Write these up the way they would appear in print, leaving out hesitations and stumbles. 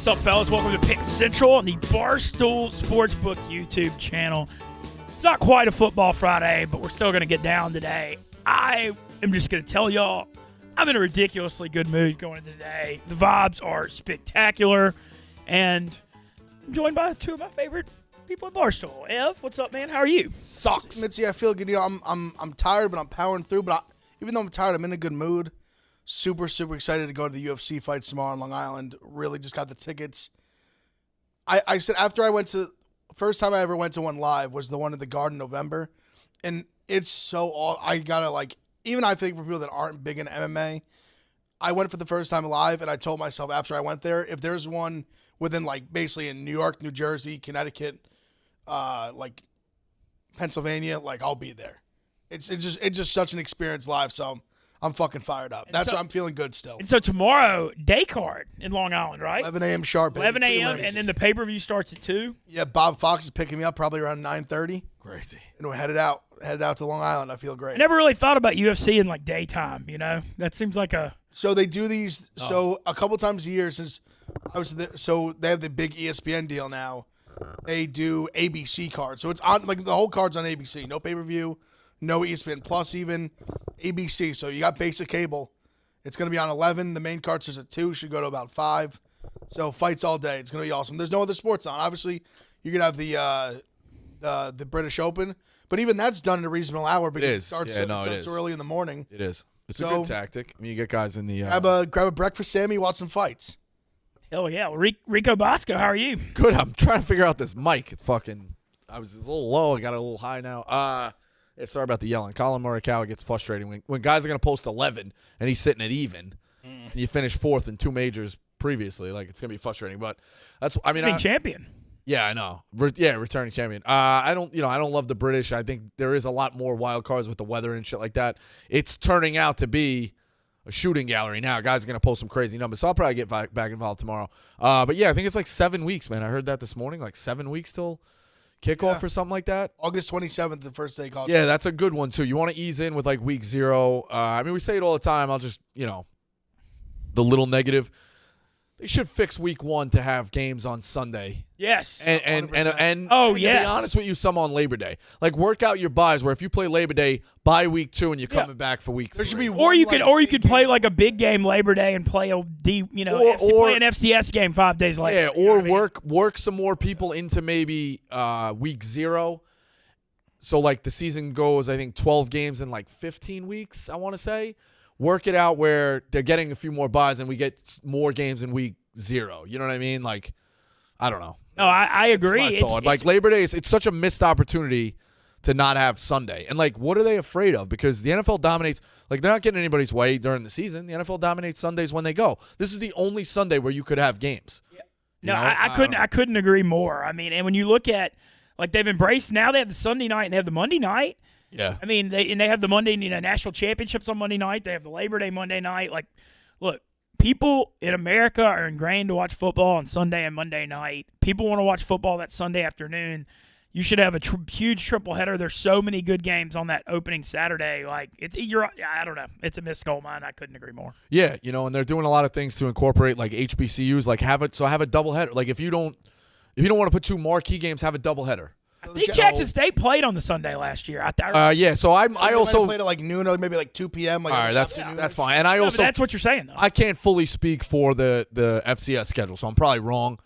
What's up, fellas? Welcome to Pick Central on the Barstool Sportsbook YouTube channel. It's not quite a football Friday, but we're still going to get down today. I am just going to tell y'all, I'm in a ridiculously good mood going into today. The vibes are spectacular, and I'm joined by two of my favorite people at Barstool. Ev, what's up, man? How are you? Sucks. Mitzi, I feel good. You know, I'm tired, but I'm powering through. But even though I'm tired, I'm in a good mood. Super excited to go to the UFC fights tomorrow on Long Island. Really just got the tickets. I said after I went to, first time I ever went to one live was the one in the Garden in November. And it's so all, I gotta like, even I think for people that aren't big in MMA, I went for the first time live and I told myself after I went there, if there's one within like basically in New York, New Jersey, Connecticut, like Pennsylvania, like I'll be there. It's just such an experience live. So I'm fucking fired up. That's why I'm feeling good still. And so tomorrow, day card in Long Island, right? 11 a.m. sharp, baby. 11 a.m. and then the pay-per-view starts at 2? Yeah, Bob Fox is picking me up probably around 9:30. Crazy. And we're headed out to Long Island. I feel great. I never really thought about UFC in like daytime, you know? That seems like a... So they do these, so a couple times a year since I was there, so they have the big ESPN deal now. They do ABC cards. So it's on, like the whole card's on ABC. No pay-per-view, no ESPN Plus even, ABC. So you got basic cable. It's going to be on 11. The main card starts at 2. Should go to about 5. So fights all day. It's going to be awesome. There's no other sports on. Obviously, you're going to have the British Open. But even that's done at a reasonable hour because it starts so early in the morning. It is. It's a good tactic. I mean, you get guys in the... Grab a breakfast, Sammy, watch some fights. Hell yeah. Well, Rico Bosco, how are you? Good. I'm trying to figure out this mic. It's fucking... I was a little low. I got it a little high now. Yeah, sorry about the yelling. Colin Morikawa gets frustrating when guys are going to post 11 and he's sitting at even and you finish 4th in 2 majors previously. Like, it's going to be frustrating. But that's... I mean... champion. Yeah, I know. Returning champion. I don't love the British. I think there is a lot more wild cards with the weather and shit like that. It's turning out to be a shooting gallery now. Guys are going to post some crazy numbers. So I'll probably get back involved tomorrow. But yeah, I think it's like 7 weeks, man. I heard that this morning. Like 7 weeks till kickoff or something like that. August 27th, the first day called. Yeah, that's a good one too. You want to ease in with like week 0. I mean, we say it all the time. I'll just, the little negative. They should fix week 1 to have games on Sunday. Yes. And oh, to yes. be honest with you, some on Labor Day. Like, work out your buys where if you play Labor Day, buy week 2 and you're coming back for week 3. There should be or you could play like a big game Labor Day and play a play an FCS game 5 days later. Yeah, or work some more people into maybe week 0. So like the season goes, I think 12 games in like 15 weeks, I want to say. Work it out where they're getting a few more buys and we get more games in week 0. You know what I mean? Like, I don't know. No, I agree. Like Labor Day, it's such a missed opportunity to not have Sunday. And like, what are they afraid of? Because the NFL dominates. Like, they're not getting anybody's way during the season. The NFL dominates Sundays when they go. This is the only Sunday where you could have games. Yeah. No, I couldn't agree more. I mean, and when you look at like they've embraced now they have the Sunday night and they have the Monday night. Yeah. I mean, they have the Monday, national championships on Monday night. They have the Labor Day Monday night. Like, look, people in America are ingrained to watch football on Sunday and Monday night. People want to watch football that Sunday afternoon. You should have a huge triple header. There's so many good games on that opening Saturday. Like, I don't know. It's a missed goal mine. I couldn't agree more. Yeah, and they're doing a lot of things to incorporate like HBCUs. Like have a double header. Like if you don't want to put 2 marquee games, have a double header. I think Jackson State played on the Sunday last year. Yeah, so I also played at like noon or maybe like 2 p.m. Like all right, that's fine. And I also that's what you're saying though. I can't fully speak for the FCS schedule, so I'm probably wrong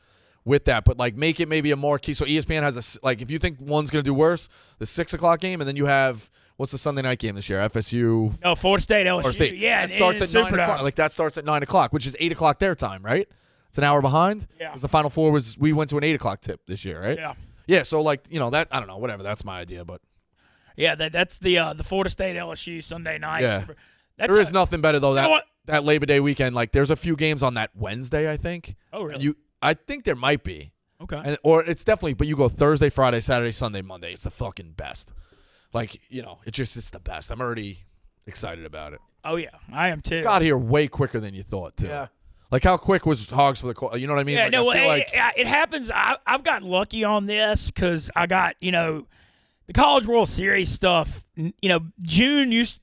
with that. But like make it maybe a marquee. So ESPN has if you think one's gonna do worse, the 6:00 game, and then you have what's the Sunday night game this year? FSU. Oh, Florida State, LSU. Florida State. Yeah, it starts at 9 o'clock. Like that starts at 9 o'clock, which is 8 o'clock their time, right? It's an hour behind. Yeah. Because the Final Four we went to an 8 o'clock tip this year, right? Yeah. Yeah, so like that I don't know, whatever. That's my idea, but yeah, that's the Florida State LSU Sunday night. Yeah, there is nothing better though that Labor Day weekend. Like there's a few games on that Wednesday, I think. Oh really? I think there might be. Okay. Or it's definitely, but you go Thursday, Friday, Saturday, Sunday, Monday. It's the fucking best. Like it's the best. I'm already excited about it. Oh yeah, I am too. Got here way quicker than you thought too. Yeah. Like how quick was Hogs for the call? You know what I mean? Yeah, like, no, it happens. I've gotten lucky on this because I got, the the College World Series stuff, June's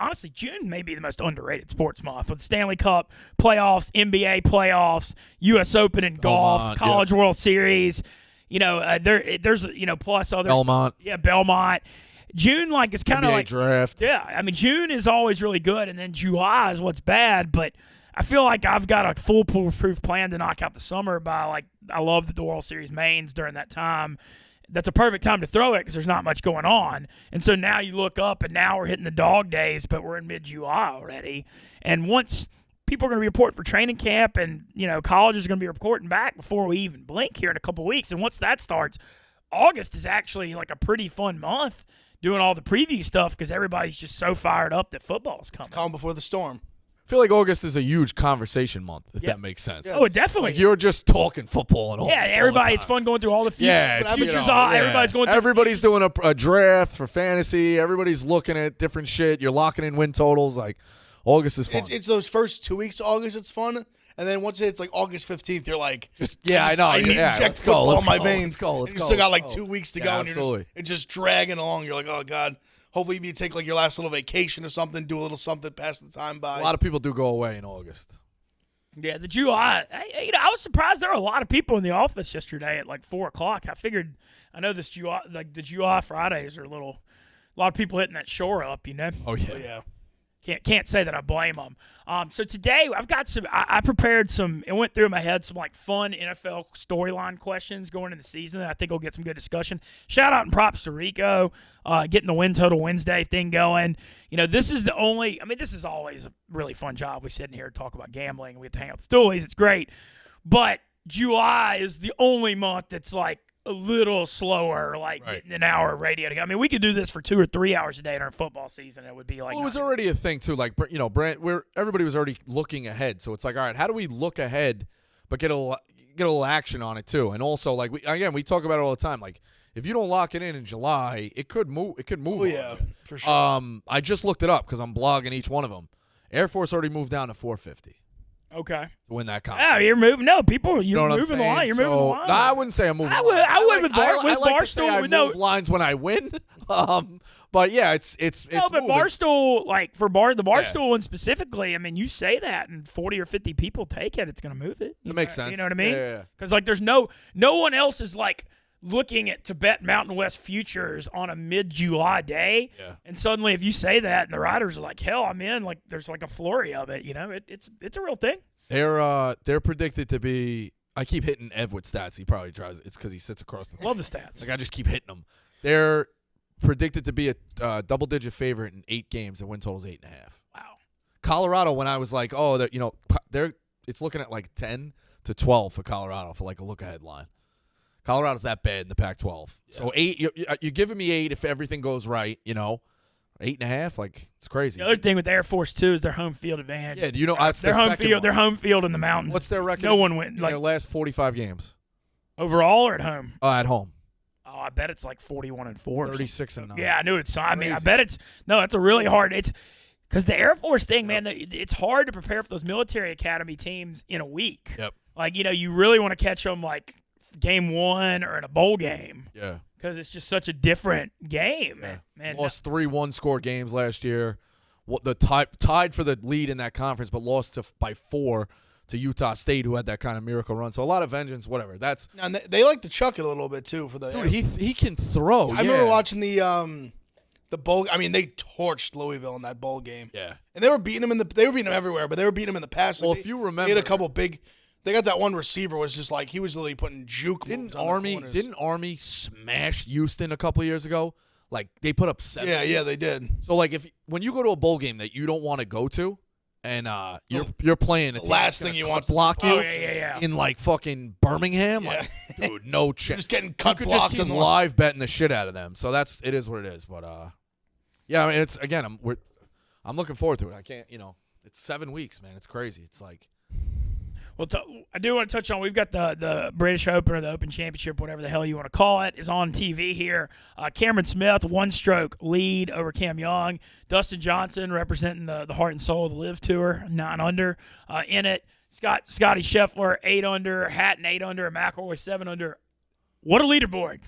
honestly, June may be the most underrated sports month with Stanley Cup playoffs, NBA playoffs, U.S. Open in golf, College World Series. There's plus other Belmont. Yeah, Belmont. June is kind of like draft. Yeah, I mean June is always really good, and then July is what's bad. But I feel like I've got a foolproof plan to knock out the summer by I love the World Series mains during that time. That's a perfect time to throw it because there's not much going on. And so now you look up, and now we're hitting the dog days, but we're in mid-July already. And once people are going to be reporting for training camp, and colleges are going to be reporting back before we even blink here in a couple of weeks. And once that starts, August is actually a pretty fun month doing all the preview stuff because everybody's just so fired up that football's coming. It's calm before the storm. I feel like August is a huge conversation month, if that makes sense. Yeah. Oh, it definitely. You're just talking football and all. Yeah, everybody. It's fun going through all the futures. Yeah, Everybody's going through. Everybody's doing a draft for fantasy. Everybody's looking at different shit. You're locking in win totals. August is fun. It's those first 2 weeks of August. It's fun. And then once it's August 15th, you're like, I know. I need to inject football in my veins. Let's You still got 2 weeks to go, and absolutely. it's just dragging along. You're like, oh, God. Hopefully you take your last little vacation or something, do a little something, pass the time by. A lot of people do go away in August. Yeah, the July. I was surprised there were a lot of people in the office yesterday at 4 o'clock. I know this July, the July Fridays are a lot of people hitting that shore up, Oh, yeah. Oh, yeah. Can't say that I blame them. So today I've got some. I prepared some. It went through my head some fun NFL storyline questions going into the season. I think we'll get some good discussion. Shout out and props to Rico getting the Win Total Wednesday thing going. This is the only. I mean, this is always a really fun job. We sit in here and talk about gambling. And we have to hang out with stoolies. It's great, but July is the only month that's a little slower, getting an hour of radio to go. I mean, we could do this for 2 or 3 hours a day in our football season. It would be Well, it was already a thing too. Brand, where everybody was already looking ahead. So it's all right, how do we look ahead, but get a little action on it too? And also, we talk about it all the time. If you don't lock it in July, it could move. It could move. Oh yeah, for sure. I just looked it up because I'm blogging each one of them. Air Force already moved down to 450. Okay. To win that contract. Yeah, you're moving. No, people, you're moving the line. You're moving the line. No, I wouldn't say I'm moving. I would with like to say Barstool. I move lines when I win. But yeah, it's no, but moving. Barstool, the Barstool one specifically. I mean, you say that, and 40 or 50 people take it. It's going to move it. It makes sense. You know what I mean? Yeah. Because there's no one else is looking at to bet Mountain West futures on a mid-July day. Yeah. And suddenly, if you say that, and the riders are like, "Hell, I'm in!" There's a flurry of it. It's a real thing. They're predicted to be. I keep hitting Ev with stats. He probably tries. It's because he sits across the. Love the stats. I just keep hitting them. They're predicted to be a double-digit favorite in 8 games, and win total's 8.5. Wow. Colorado, when I was it's looking at 10 to 12 for Colorado for a look-ahead line. Colorado's that bad in the Pac-12. Yeah. So 8, you're giving me 8 if everything goes right. 8.5, it's crazy. The other thing with Air Force too is their home field advantage. Yeah, that's their home field. Their home field in the mountains. What's their record? No one wins. In their last 45 games. Overall or at home? At home. Oh, I bet it's 41-4. 36-9. Yeah, I knew it's. I mean, I bet it's. No, it's a really hard. It's because the Air Force thing, man. It's hard to prepare for those military academy teams in a week. Yep. You really want to catch them game 1 or in a bowl game. Yeah. Because it's just such a different game. Yeah. Man, lost 3 one-score games last year. Tied for the lead in that conference, but lost by 4 to Utah State, who had that kind of miracle run. So a lot of vengeance, whatever. That's and they like to chuck it a little bit too for the. Dude, he can throw. I remember watching the bowl. I mean, they torched Louisville in that bowl game. Yeah, and they were beating them they were beating them everywhere, but they were beating them in the past. Well, if you remember, they had a couple big. They got that one receiver was just he was literally putting juke moves on the corners. Didn't Army smash Houston a couple years ago? They put up 7. Yeah, they did. So when you go to a bowl game that you don't want to go to, and you're playing a team last thing you want to block you yeah. in fucking Birmingham, dude, no chance. Just getting cut you could blocked just keep in the live betting the shit out of them. So it is what it is. But yeah, I mean it's again I'm looking forward to it. I can't it's 7 weeks, man. It's crazy. It's Well, I do want to touch on, we've got the British Open or the Open Championship, whatever the hell you want to call it, is on TV here. Cameron Smith, 1-stroke lead over Cam Young. Dustin Johnson representing the heart and soul of the Live Tour, 9 under in it. Scotty Scheffler, 8 under. Hatton, 8 under. McIlroy, 7 under. What a leaderboard.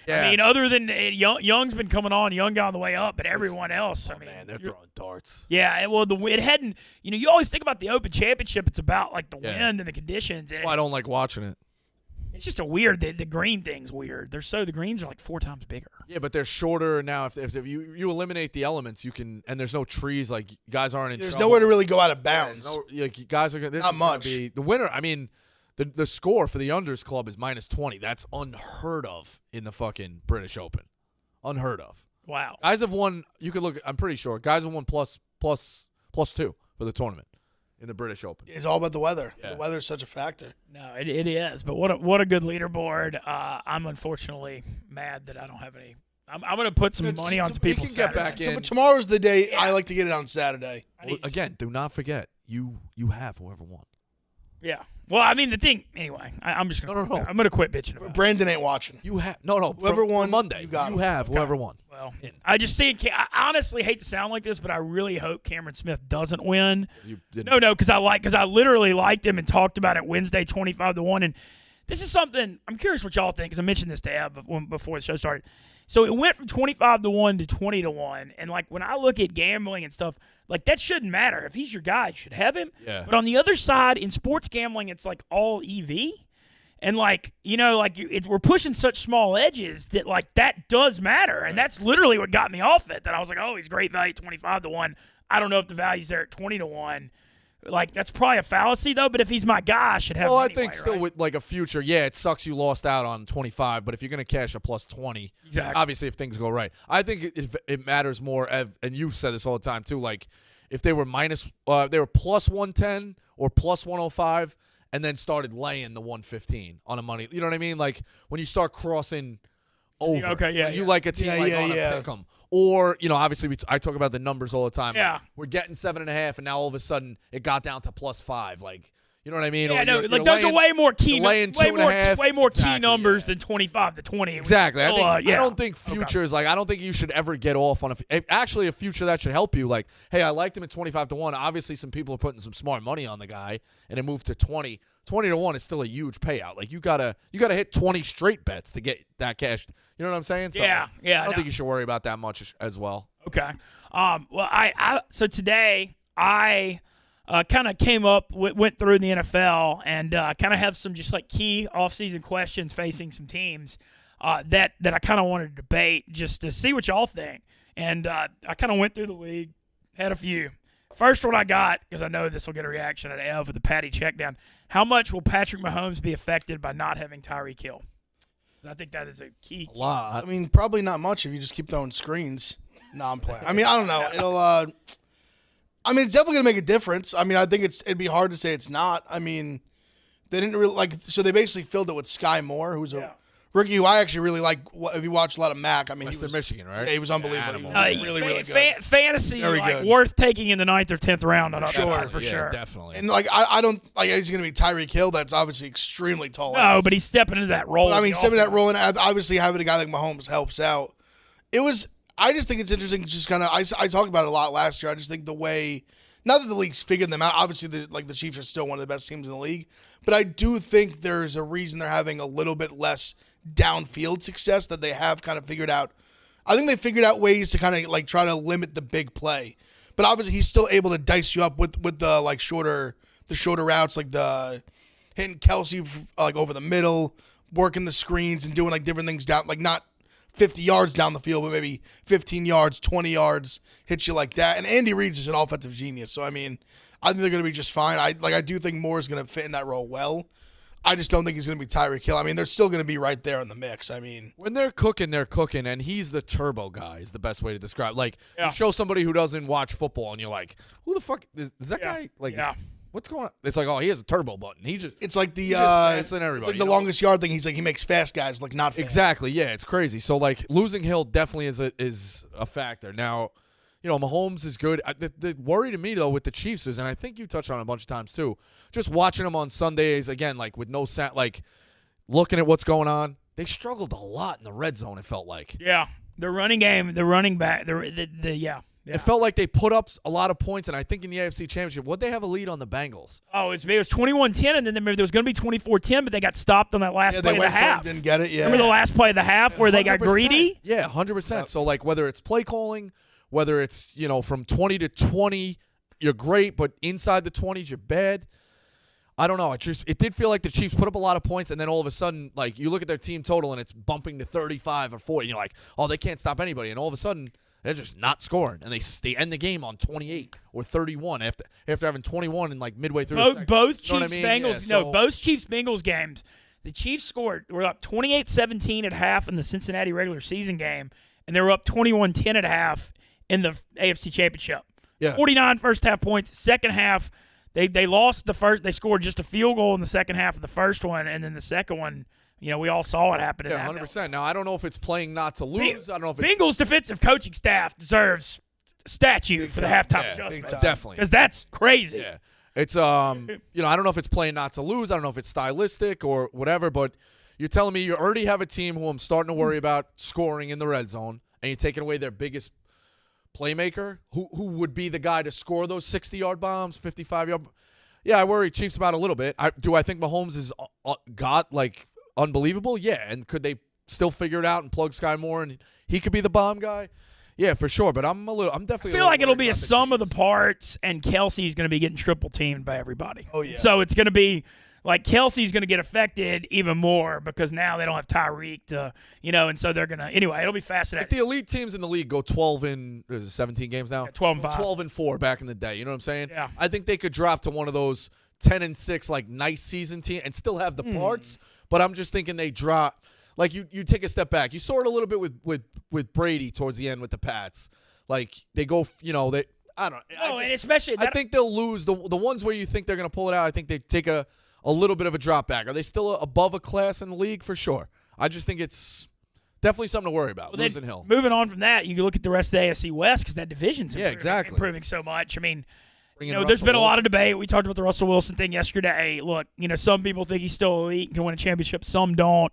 Yeah. I mean, other than Young's been coming on, Young got on the way up, but everyone else, I mean, Man, they're throwing darts. Yeah, well, it hadn't. You always think about the Open Championship. It's about like the wind and the conditions. And Well, I don't like watching it. it's just a weird. The green thing's weird. The greens are like 4 times bigger. Yeah, but they're shorter now. If you eliminate the elements, you can, and there's no trees. Like guys aren't in. There's trouble. nowhere to really go out of bounds. Guys are gonna. This Not is gonna much. Be, the winner. I mean, the score for the unders club is -20. That's unheard of in the fucking British Open. Unheard of. Wow. Guys have won. You could look. I'm pretty sure guys have won plus 2 for the tournament in the British Open. It's all about the weather. Yeah. The weather's such a factor. No, it is. But what a good leaderboard. I'm unfortunately mad that I don't have any. I'm going to put some money on some we people. can get back So, in. but tomorrow's the day Yeah. I like to get it on Saturday. Well, again, do not forget you have whoever won. Yeah. Well, I mean the thing. Anyway, I'm just gonna. No. I'm gonna quit bitching about it. Brandon ain't watching. You have no. Whoever from won, Monday. you got 'em. have whoever won. Well, In. I just see. I honestly hate to sound like this, but I really hope Cameron Smith doesn't win. You didn't. No, because I literally liked him and talked about it Wednesday, 25-1, and this is something I'm curious what y'all think. Because I mentioned this to Ab before the show started. So it went from 25-1 to 20-1, and like when I look at gambling and stuff, like that shouldn't matter. If he's your guy, you should have him. Yeah. But on the other side, in sports gambling, it's like all EV. And, like, we're pushing such small edges that, like, that does matter. And that's literally what got me off it, that I was like, oh, he's great value 25-1. I don't know if the value's there at 20-1. Like, that's probably a fallacy, though. But if he's my guy, I should have him Well, I anyway, think still right? with like a future, yeah, it sucks you lost out on 25, but if you're going to cash a plus 20, Exactly. obviously if things go right. I think it matters more, and you said this all the time too, like if they were they were plus 110 or plus 105 and then started laying the 115 on a money. You know what I mean? Like when you start crossing over. Okay, yeah, You yeah. like a team Yeah, like yeah, on a yeah. pick 'em. Or, obviously I talk about the numbers all the time. Yeah. Like, we're getting 7.5, and now all of a sudden it got down to plus 5. Like, you know what I mean? Yeah, Or no, you're like those are laying- way more key, you're laying way 2.5. more key Exactly, numbers yeah. than 25-20. Exactly. I Yeah. don't think futures, like, I don't think you should ever get off on actually a future that should help you. Like, hey, I liked him at 25-1. Obviously, some people are putting some smart money on the guy, and it moved to 20. 20-1 is still a huge payout. Like, you gotta hit 20 straight bets to get that cash. You know what I'm saying? So, Yeah. I don't think you should worry about that much as well. Okay. Well, so today I kind of came up, went through the NFL, and kind of have some just like key offseason questions facing some teams that I kind of wanted to debate just to see what y'all think. And I kind of went through the league, had a few. First one I got, because I know this will get a reaction at Ev with the Patty checkdown. How much will Patrick Mahomes be affected by not having Tyreek Hill? 'Cause I think that is a key. A lot. I mean, probably not much if you just keep throwing screens. No, I'm playing. I mean, I don't know. It'll. I mean, it's definitely gonna make a difference. I mean, I think it'd be hard to say it's not. I mean, they didn't really so they basically filled it with Sky Moore, who's a rookie who I actually really like. If you watch a lot of Mac, I mean, Western Michigan, right? Yeah, he was unbelievable. Animal. He was really good. Fantasy, Very like good. worth taking in the 9th or 10th round. For Yeah, sure. definitely. And like, I don't like he's gonna be Tyreek Hill. That's obviously extremely tall. No, but he's stepping into that role. But I mean, the stepping that offense. role, and obviously having a guy like Mahomes helps out. I just think it's interesting. Just kind of, I talked about it a lot last year. I just think the way, not that the league's figured them out. Obviously, the Chiefs are still one of the best teams in the league, but I do think there's a reason they're having a little bit less downfield success that they have kind of figured out. I think they figured out ways to kind of like try to limit the big play, but obviously he's still able to dice you up with the like shorter routes, like the hitting Kelsey like over the middle, working the screens and doing like different things down, like not 50 yards down the field, but maybe 15 yards, 20 yards, hits you like that. And Andy Reid's is an offensive genius, so I mean, I think they're going to be just fine. I do think Moore is going to fit in that role well. I just don't think he's going to be Tyreek Hill. I mean, they're still going to be right there in the mix. I mean, when they're cooking, and he's the turbo guy is the best way to describe. Like, Yeah. you show somebody who doesn't watch football, and you're like, who the fuck is that guy? Like, what's going on? It's like, oh, he has a turbo button. it's like just faster than everybody, it's like you the know? longest yard thing. He's like, he makes fast guys look not fast. Exactly. Yeah, it's crazy. So like losing Hill definitely is a factor. Now, Mahomes is good. The worry to me though with the Chiefs is, and I think you touched on it a bunch of times too, just watching them on Sundays again, like with no sound, like looking at what's going on. They struggled a lot in the red zone. It felt like. Yeah, the running game, the running back, It felt like they put up a lot of points, and I think in the AFC Championship, would they have a lead on the Bengals? Oh, it was 21-10, and then there was going to be 24-10, but they got stopped on that last play of the half. Didn't get it. Yeah. Remember the last play of the half where they got greedy? Yeah, 100%. So like whether it's play calling, whether it's from 20 to 20, you're great, but inside the 20s, you're bad. I don't know. It did feel like the Chiefs put up a lot of points, and then all of a sudden, like you look at their team total, and it's bumping to 35 or 40, and you're like, oh, they can't stop anybody, and all of a sudden. They're just not scoring, and they end the game on 28 or 31 after having 21 and like midway through. Both Chiefs-Bengals, both Chiefs-Bengals games, the Chiefs were up 28-17 at half in the Cincinnati regular season game, and they were up 21-10 at half in the AFC Championship. Yeah, 49 first half points. Second half, they lost the first. They scored just a field goal in the second half of the first one, and then the second one. We all saw what happened. Yeah, 100%. Now, I don't know if it's playing not to lose. I don't know if it's Bengals defensive coaching staff deserves a statue for the halftime adjustment. Definitely. Because that's crazy. Yeah. It's, I don't know if it's playing not to lose. I don't know if it's stylistic or whatever, but you're telling me you already have a team who I'm starting to worry about scoring in the red zone, and you're taking away their biggest playmaker, who would be the guy to score those 60-yard bombs, 55-yard. Yeah, I worry Chiefs about a little bit. Do I think Mahomes has got, like, unbelievable? Yeah. And could they still figure it out and plug Sky Moore and he could be the bomb guy? Yeah, for sure. But I'm definitely. I feel like it'll be a sum of the parts, and Kelsey's going to be getting triple teamed by everybody. Oh yeah. So it's going to be like Kelsey's going to get affected even more because now they don't have Tyreek to, and so they're going to. Anyway, it'll be fascinating. Like the elite teams in the league go 12 in 17 games now. Yeah, 12-5. 12-4 back in the day. You know what I'm saying? Yeah. I think they could drop to one of those 10-6 like nice season team and still have the parts. But I'm just thinking they drop. Like, you take a step back. You saw it a little bit with Brady towards the end with the Pats. Like, they go, they – I don't know. And especially – I think they'll lose. The ones where you think they're going to pull it out, I think they take a little bit of a drop back. Are they still above a class in the league? For sure. I just think it's definitely something to worry about, losing Hill. Moving on from that, you can look at the rest of the AFC West because that division's improving so much. I mean – there's been a lot of debate. We talked about the Russell Wilson thing yesterday. Look, some people think he's still elite and can win a championship. Some don't.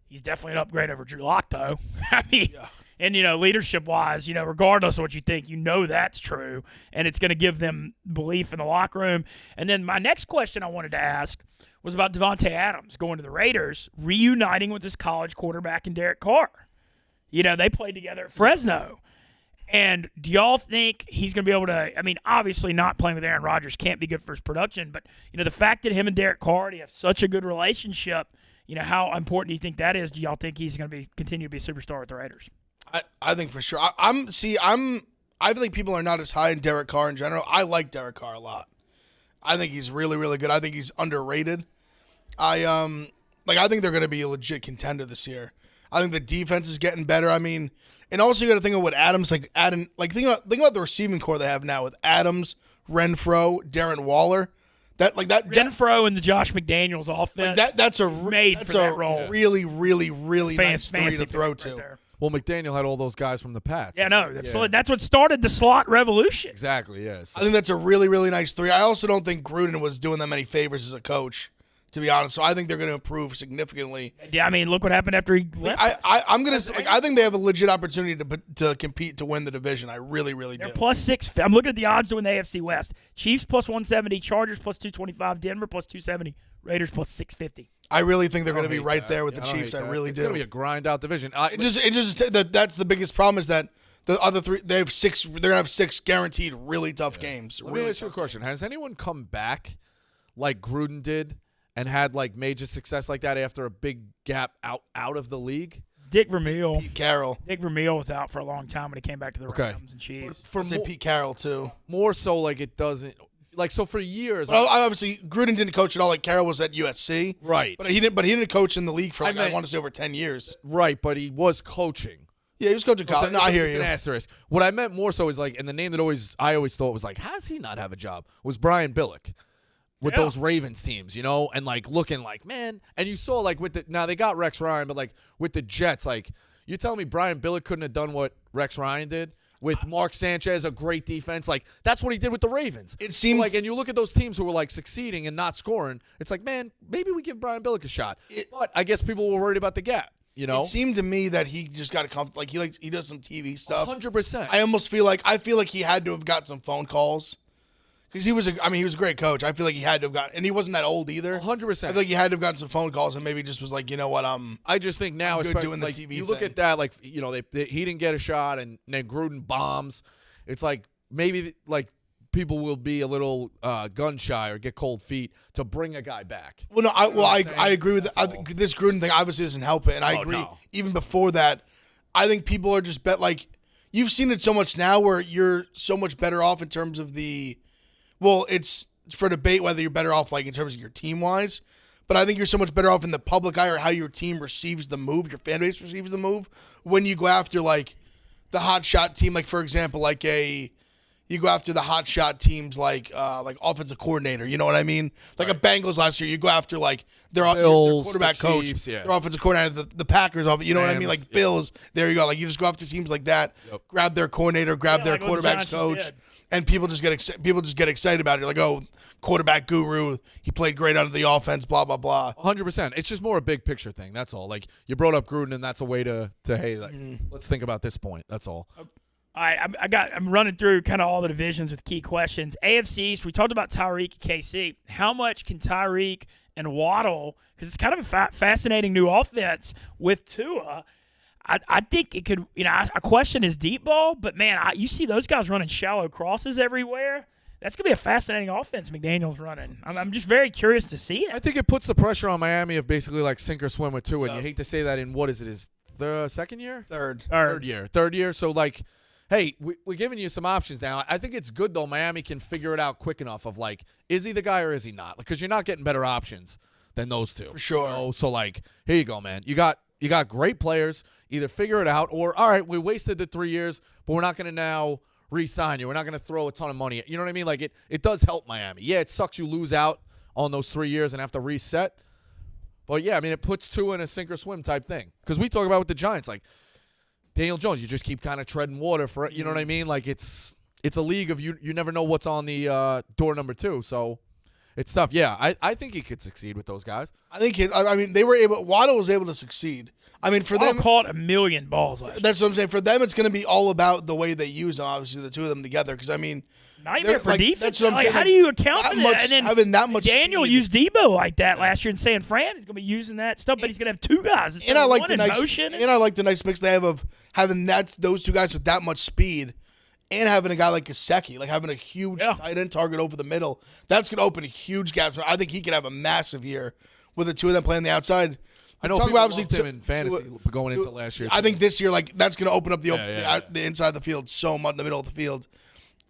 He's definitely an upgrade over Drew Lock, though. I mean, and, leadership-wise, regardless of what you think, that's true. And it's going to give them belief in the locker room. And then my next question I wanted to ask was about Devontae Adams going to the Raiders, reuniting with his college quarterback in Derek Carr. They played together at Fresno. And do y'all think he's going to be able to – I mean, obviously not playing with Aaron Rodgers can't be good for his production, but, the fact that him and Derek Carr have such a good relationship, how important do you think that is? Do y'all think he's going to continue to be a superstar with the Raiders? I think for sure. I think people are not as high in Derek Carr in general. I like Derek Carr a lot. I think he's really, really good. I think he's underrated. I think they're going to be a legit contender this year. I think the defense is getting better. I mean, and also you got to think of what Adams think about the receiving core they have now with Adams, Renfro, Darren Waller. Renfro and the Josh McDaniels offense. That's a role. Really, really, really nice three to throw to. Right. Well, McDaniel had all those guys from the Pats. Yeah, no, that's what started the slot revolution. Exactly. Yes. I think that's a really, really nice three. I also don't think Gruden was doing them any favors as a coach, to be honest. So I think they're going to improve significantly. Yeah, I mean, look what happened after he left. I think they have a legit opportunity to compete to win the division. I really, really do. They're +6. I'm looking at the odds to win the AFC West. Chiefs +170, Chargers +225, Denver +270, Raiders +650. I really think they're going to be right there with the Chiefs. I really do. It's going to be a grind out division. That's the biggest problem is that the other three they have 6. They're going to have 6 guaranteed really tough games. Let me ask you a question: has anyone come back like Gruden did? And had like major success like that after a big gap out of the league? Dick Vermeil. Pete Carroll. Dick Vermeil was out for a long time when he came back to the Rams and Chiefs. Pete Carroll too. More so like it doesn't like so for years. Well, obviously Gruden didn't coach at all. Like Carroll was at USC. Right. But he didn't coach in the league for I want to say over 10 years. Right, but he was coaching. Yeah, he was coaching college. No, I hear you. It's an asterisk. What I meant more so is like, and the name that I always thought was like, how does he not have a job? Was Brian Billick. With those Ravens teams, and like looking like, man, and you saw like now they got Rex Ryan, but like with the Jets, like you telling me Brian Billick couldn't have done what Rex Ryan did with Mark Sanchez, a great defense, like that's what he did with the Ravens. It seems like, and you look at those teams who were like succeeding and not scoring, it's like, man, maybe we give Brian Billick a shot. But I guess people were worried about the gap. You know, it seemed to me that he just got comfortable. Like he does some TV stuff. 100%. I feel like he had to have got some phone calls because he was a great coach. I feel like he had to have gotten, and he wasn't that old either. 100%. I feel like he had to have gotten some phone calls and maybe just was like, you know what, I just think now, I'm good especially doing the like, TV you look thing. at that, like, you know, he didn't get a shot, and then Gruden bombs. It's like maybe like people will be a little gun shy or get cold feet to bring a guy back. Well, no, I agree with this Gruden thing. Obviously, doesn't help it, and I agree. No. Even before that, I think people are just like you've seen it so much now, where you're so much better off in terms of it's for debate whether you're better off like in terms of your team wise, but I think you're so much better off in the public eye or how your team receives the move, your fan base receives the move when you go after like the hot shot team, like for example, you go after the hot shot teams like offensive coordinator. You know what I mean? Like a Bengals last year, you go after like their quarterback coach, Chiefs, their offensive coordinator, the Packers. You know what I mean? Like Bills. There you go. Like you just go after teams like that. Yep. Grab their coordinator, grab their like what the quarterback's Giants coach, and people just get excited about it. You're like, oh, quarterback guru. He played great out of the offense. Blah blah blah. 100%. It's just more a big picture thing. That's all. Like you brought up Gruden, and that's a way to hey, like, let's think about this point. That's all. All right, I'm running through kind of all the divisions with key questions. AFC East, we talked about Tyreek and KC. How much can Tyreek and Waddle, because it's kind of a fascinating new offense with Tua, I think it could, I question his deep ball, but man, you see those guys running shallow crosses everywhere. That's going to be a fascinating offense McDaniel's running. I'm just very curious to see it. I think it puts the pressure on Miami of basically like sink or swim with Tua, and you hate to say that in his second year? Third year. So like, hey, we're giving you some options now. I think it's good, though, Miami can figure it out quick enough of, like, is he the guy or is he not? Because you're not getting better options than those two. For sure. You know? So, like, here you go, man. You got great players. Either figure it out or, all right, we wasted the 3 years, but we're not going to now re-sign you. We're not going to throw a ton of money at you. Know what I mean? Like, it does help Miami. Yeah, it sucks you lose out on those 3 years and have to reset. But, yeah, I mean, it puts Tua in a sink or swim type thing. Because we talk about with the Giants, like, Daniel Jones, you just keep kind of treading water for it. You know what I mean? Like it's a league of you never know what's on the door number 2. So it's tough. Yeah, I think he could succeed with those guys. I think Waddle was able to succeed. I mean, for them, caught a million balls last year. That's what I'm saying. For them, it's going to be all about the way they use them, obviously, the two of them together. Because, I mean, nightmare for defense. That's what I'm saying. How do you account for that? And then having that much Daniel speed. used Debo like that last year in San Fran. He's going to be using that stuff, but he's going to have two guys. And I like the nice mix they have of having those two guys with that much speed and having a guy like Gesicki, like having a huge tight end target over the middle. That's going to open a huge gap. I think he could have a massive year with the two of them playing the outside. I know people loved him in fantasy going into last year. I think this year, like that's going to open up the inside of the field so much, the middle of the field.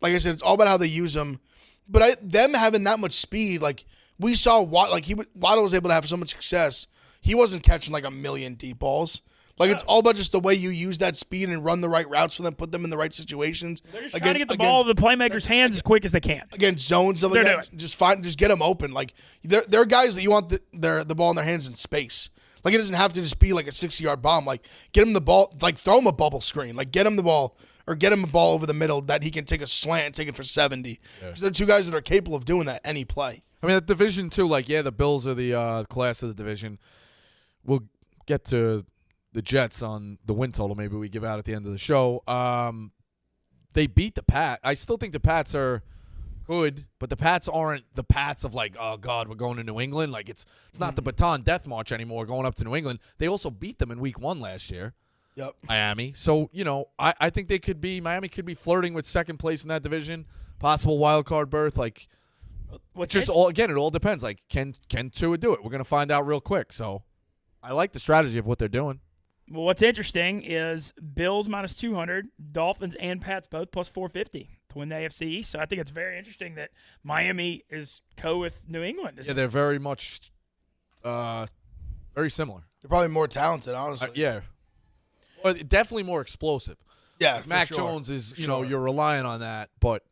Like I said, it's all about how they use them. But them having that much speed, like we saw, Waddle was able to have so much success. He wasn't catching like a million deep balls. Like it's all about just the way you use that speed and run the right routes for them, put them in the right situations. They're just trying to get the ball in the playmakers' hands as quick as they can. Against zones, stuff like that. Just get them open. Like they're guys that you want the ball in their hands in space. Like it doesn't have to just be like a 60-yard bomb. Like get him the ball, like throw him a bubble screen. Like get him the ball or get him a ball over the middle that he can take a slant and take it for 70. Because they're two guys that are capable of doing that any play. I mean, the division too. Like the Bills are the class of the division. We'll get to the Jets on the win total. Maybe we give out at the end of the show. They beat the Pats. I still think the Pats are good, but the Pats aren't the Pats of like, oh God, we're going to New England. Like it's not the Baton Death March anymore. Going up to New England. They also beat them in Week 1 last year. Yep. Miami. So I think Miami could be flirting with second place in that division, possible wild card berth. Like, it all depends. Like, can Tua do it? We're gonna find out real quick. So I like the strategy of what they're doing. Well, what's interesting is Bills minus 200, Dolphins and Pats both plus 450 to win the AFC East. So I think it's very interesting that Miami is with New England. Yeah, they're very much very similar. They're probably more talented, honestly. Yeah. Well, definitely more explosive. Yeah, like Mac Jones is, you're relying on that, but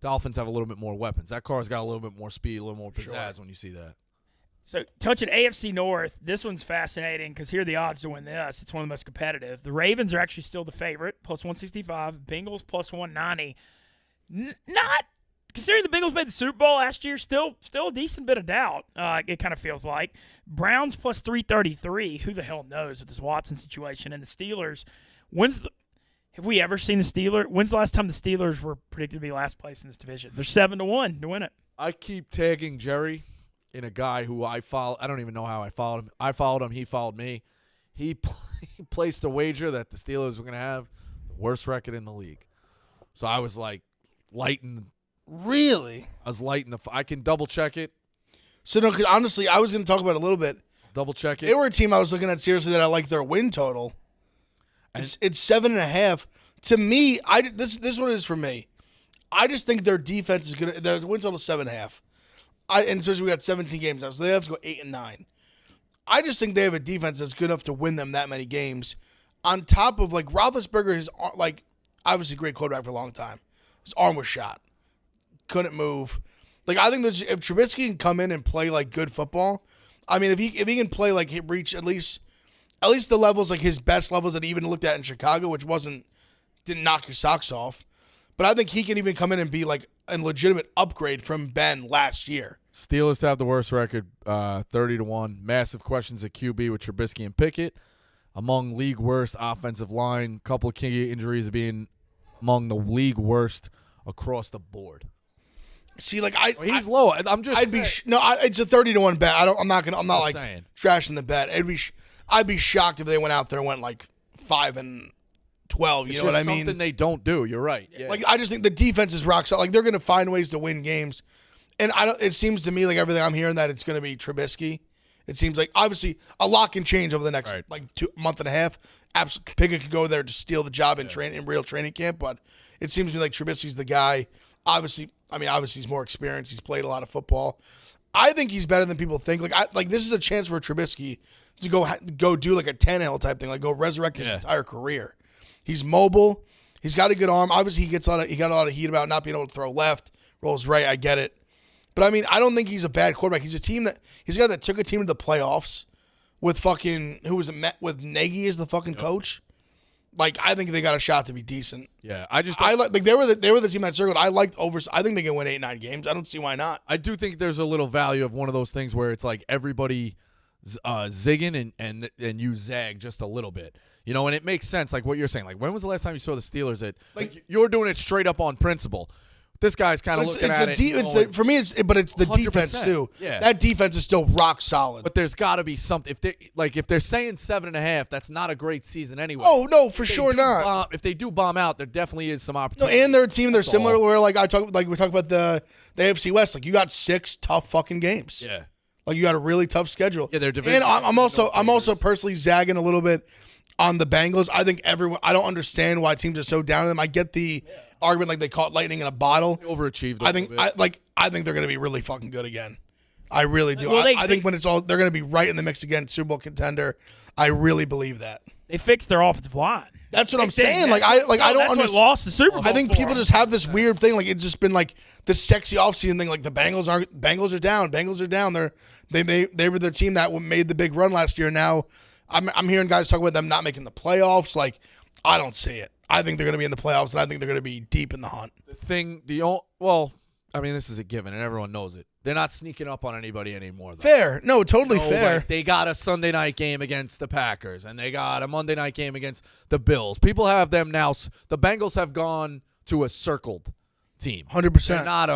Dolphins have a little bit more weapons. That car's got a little bit more speed, a little more pizzazz when you see that. So, touching AFC North, this one's fascinating because here are the odds to win this. It's one of the most competitive. The Ravens are actually still the favorite, plus 165. Bengals plus 190. Not considering the Bengals made the Super Bowl last year, still a decent bit of doubt. It kind of feels like Browns plus 333. Who the hell knows with this Watson situation? And the Steelers. Have we ever seen the Steelers? When's the last time the Steelers were predicted to be last place in this division? They're 7-1 to win it. I keep tagging Jerry in a guy who I follow. I don't even know how I followed him. I followed him. He followed me. He placed a wager that the Steelers were going to have the worst record in the league. So I was like lighting. Really? I was lighting I can double check it. So no, because honestly, I was going to talk about it a little bit. Double check it. They were a team I was looking at seriously that I like their win total. It's 7.5. To me, this is what it is for me. I just think their defense is gonna. Their win total is 7.5. And especially we got 17 games now, so they have to go 8 and 9. I just think they have a defense that's good enough to win them that many games. On top of like Roethlisberger, his obviously great quarterback for a long time. His arm was shot, couldn't move. Like I think if Trubisky can come in and play like good football, I mean if he can play like reach at least the levels like his best levels that he even looked at in Chicago, which didn't knock your socks off. But I think he can even come in and be like a legitimate upgrade from Ben last year. Steelers to have the worst record, 30-1. Massive questions at QB with Trubisky and Pickett. Among league worst offensive line. Couple of key injuries being among the league worst across the board. See, like he's low. I'm just. It's a 30-1 bet. I'm not saying. trashing the bet. I'd be shocked if they went out there and went like 5-12. You know what I mean? Something they don't do. You're right. Yeah. Like I just think the defense is rock solid. Like they're going to find ways to win games, and it seems to me like everything I'm hearing that it's going to be Trubisky. It seems like obviously a lot can change over the next like month and a half. Pickett could go there to steal the job in real training camp, but it seems to me like Trubisky's the guy. Obviously he's more experienced. He's played a lot of football. I think he's better than people think. Like this is a chance for Trubisky to go do like a Tannehill type thing, like go resurrect his entire career. He's mobile. He's got a good arm. Obviously, he got a lot of heat about not being able to throw left, rolls right. I get it, but I mean, I don't think he's a bad quarterback. He's a guy that took a team to the playoffs with with Nagy as the fucking coach. Like I think they got a shot to be decent. Yeah, they were the team that circled. I think they can win 8-9 games. I don't see why not. I do think there's a little value of one of those things where it's like everybody zigging and you zag just a little bit. You know, and it makes sense, like what you're saying. Like, when was the last time you saw the Steelers like you're doing it straight up on principle? This guy's kind of looking at it. For me, it's the 100%. Defense too. Yeah. That defense is still rock solid. But there's got to be something. If they're saying 7.5, that's not a great season anyway. Oh no, for sure not. If they do bomb out, there definitely is some opportunity. No, and they're a team. They're similar. Where we talk about the AFC West. Like you got 6 tough fucking games. Yeah. Like you got a really tough schedule. Yeah, they're division. And I'm also personally zagging a little bit on the Bengals. I think I don't understand why teams are so down on them. I get the argument like they caught lightning in a bottle. They overachieved. I think they're going to be really fucking good again. I really do. Well, I think when it's all, they're going to be right in the mix again, Super Bowl contender. I really believe that. They fixed their offensive line. That's what I'm saying. I don't understand. Lost the Super Bowl. I think people just have this weird thing. Like it's just been like this sexy offseason thing. Like the Bengals are down. Bengals are down. They were the team that made the big run last year. Now I'm hearing guys talk about them not making the playoffs. Like I don't see it. I think they're going to be in the playoffs, and I think they're going to be deep in the hunt. This is a given, and everyone knows it. They're not sneaking up on anybody anymore, though. Fair. No, totally fair. Like they got a Sunday night game against the Packers, and they got a Monday night game against the Bills. People have them now. The Bengals have gone to a circled team. 100%. They're not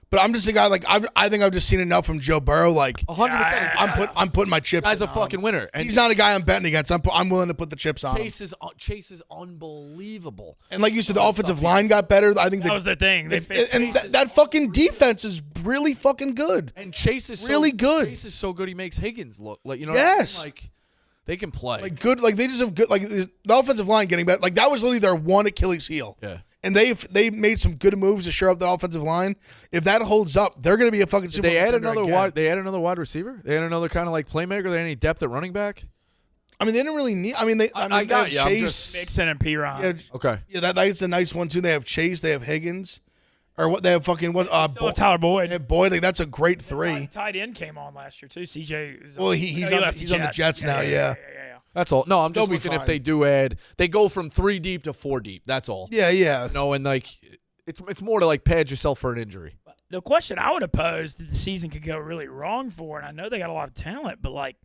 But I'm just a guy I think I've just seen enough from Joe Burrow. 100%. I'm putting my chips. Guy's a fucking winner. And he's not a guy I'm betting against. I'm willing to put the chips on. Chase is unbelievable. And like you said, the offensive line got better. I think that was their thing. That fucking defense is really fucking good. And Chase is really good. Chase is so good he makes Higgins look like Yes. What I mean? Like they can play. Like good. Like they just have good. Like the offensive line getting better. Like that was literally their one Achilles heel. Yeah. And they made some good moves to shore up the offensive line. If that holds up, they're going to be a fucking Super Bowl contender again. They add another wide receiver. They had another kind of like playmaker. They had any depth at running back? I mean, they didn't really need. They have Chase, Mixon, and P-Ron. Yeah, okay. Yeah, that's a nice one too. They have Chase. They have Higgins, or what? They have fucking what? Tyler Boyd. They have Boyd. Like, that's a great 3. Tight end came on last year too. CJ. Well, he's on the Jets now. Yeah. That's all. No, I'm just looking if they do add. They go from 3 deep to 4 deep. That's all. Yeah. And it's more to like pad yourself for an injury. The question I would have posed that the season could go really wrong for, and I know they got a lot of talent, but like,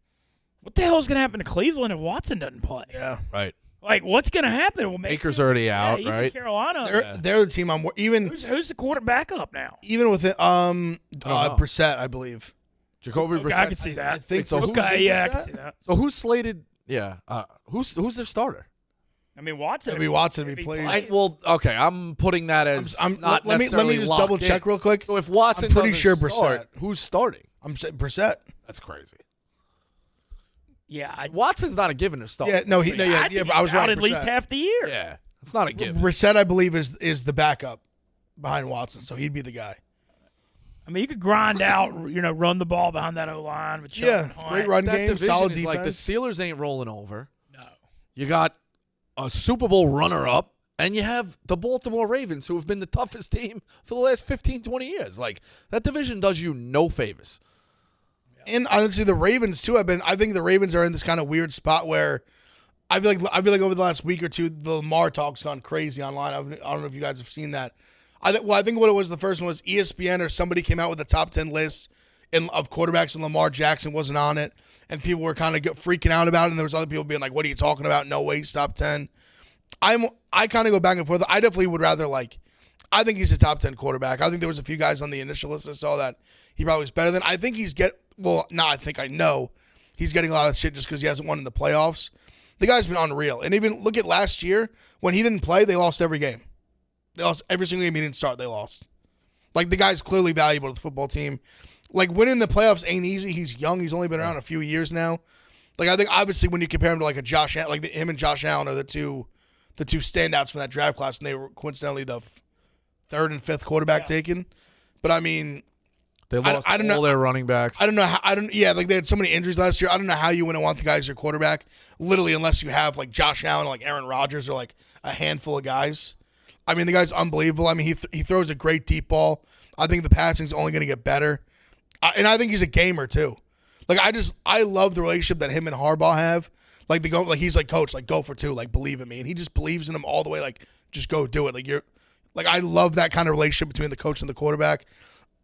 what the hell is going to happen to Cleveland if Watson doesn't play? Yeah. Right. Like, what's going to happen? Well, Baker's already out, he's right? in Carolina. They're the team I'm even. Who's the quarterback up now? Even with it, Brissett, I believe. Jacoby Okay, Brissett. I can see that. I think so. Okay, yeah, I can see that. So who's slated? Yeah. Who's their starter? I mean, Watson. Maybe Watson if he plays. Okay, I'm putting that as not let me just locked double check in. real quick. So if Watson, I'm pretty doesn't sure start, Brissett. who's starting? I'm saying Brissett. That's crazy. Yeah, Watson's not a given to start. Yeah, no, he. No, I yeah, think but I was he's out right. at least Brissett. half the year. Yeah, it's not a given. Brissett, I believe, is the backup behind Watson, so he'd be the guy. I mean, you could grind out, run the ball behind that O-line. With Chubb and Hunt. Great run That game, division solid is defense. like the Steelers ain't rolling over. No. You got a Super Bowl runner-up, and you have the Baltimore Ravens, who have been the toughest team for the last 15, 20 years. Like, that division does you no favors. And honestly, the Ravens too. I think the Ravens are in this kind of weird spot where I feel like over the last week or two, the Lamar talk's gone crazy online. I don't know if you guys have seen that. I think what it was, the first one was ESPN or somebody came out with a top 10 list of quarterbacks, and Lamar Jackson wasn't on it, and people were kind of freaking out about it. And there was other people being like, "What are you talking about? No way, he's top 10." I kind of go back and forth. I definitely would rather I think he's a top 10 quarterback. I think there was a few guys on the initial list I saw that he probably was better than. I think I know he's getting a lot of shit just because he hasn't won in the playoffs. The guy's been unreal. And even look at last year when he didn't play, they lost every game. They lost every single game he didn't start. They lost. Like, the guy's clearly valuable to the football team. Like, winning the playoffs ain't easy. He's young. He's only been around a few years now. Like, I think obviously when you compare him to like a Josh Allen, like him and Josh Allen are the two standouts from that draft class, and they were coincidentally the third and fifth quarterback taken. But I mean, They lost I don't know. all their running backs. I don't know how. Like they had so many injuries last year. I don't know how you wouldn't want the guy as your quarterback, literally, unless you have like Josh Allen, or like Aaron Rodgers, or like a handful of guys. I mean, the guy's unbelievable. I mean, he throws a great deep ball. I think the passing's only going to get better, and I think he's a gamer too. Like I love the relationship that him and Harbaugh have. Like he's like, coach, like go for two, like believe in me, and he just believes in him all the way. Like just go do it. Like I love that kind of relationship between the coach and the quarterback.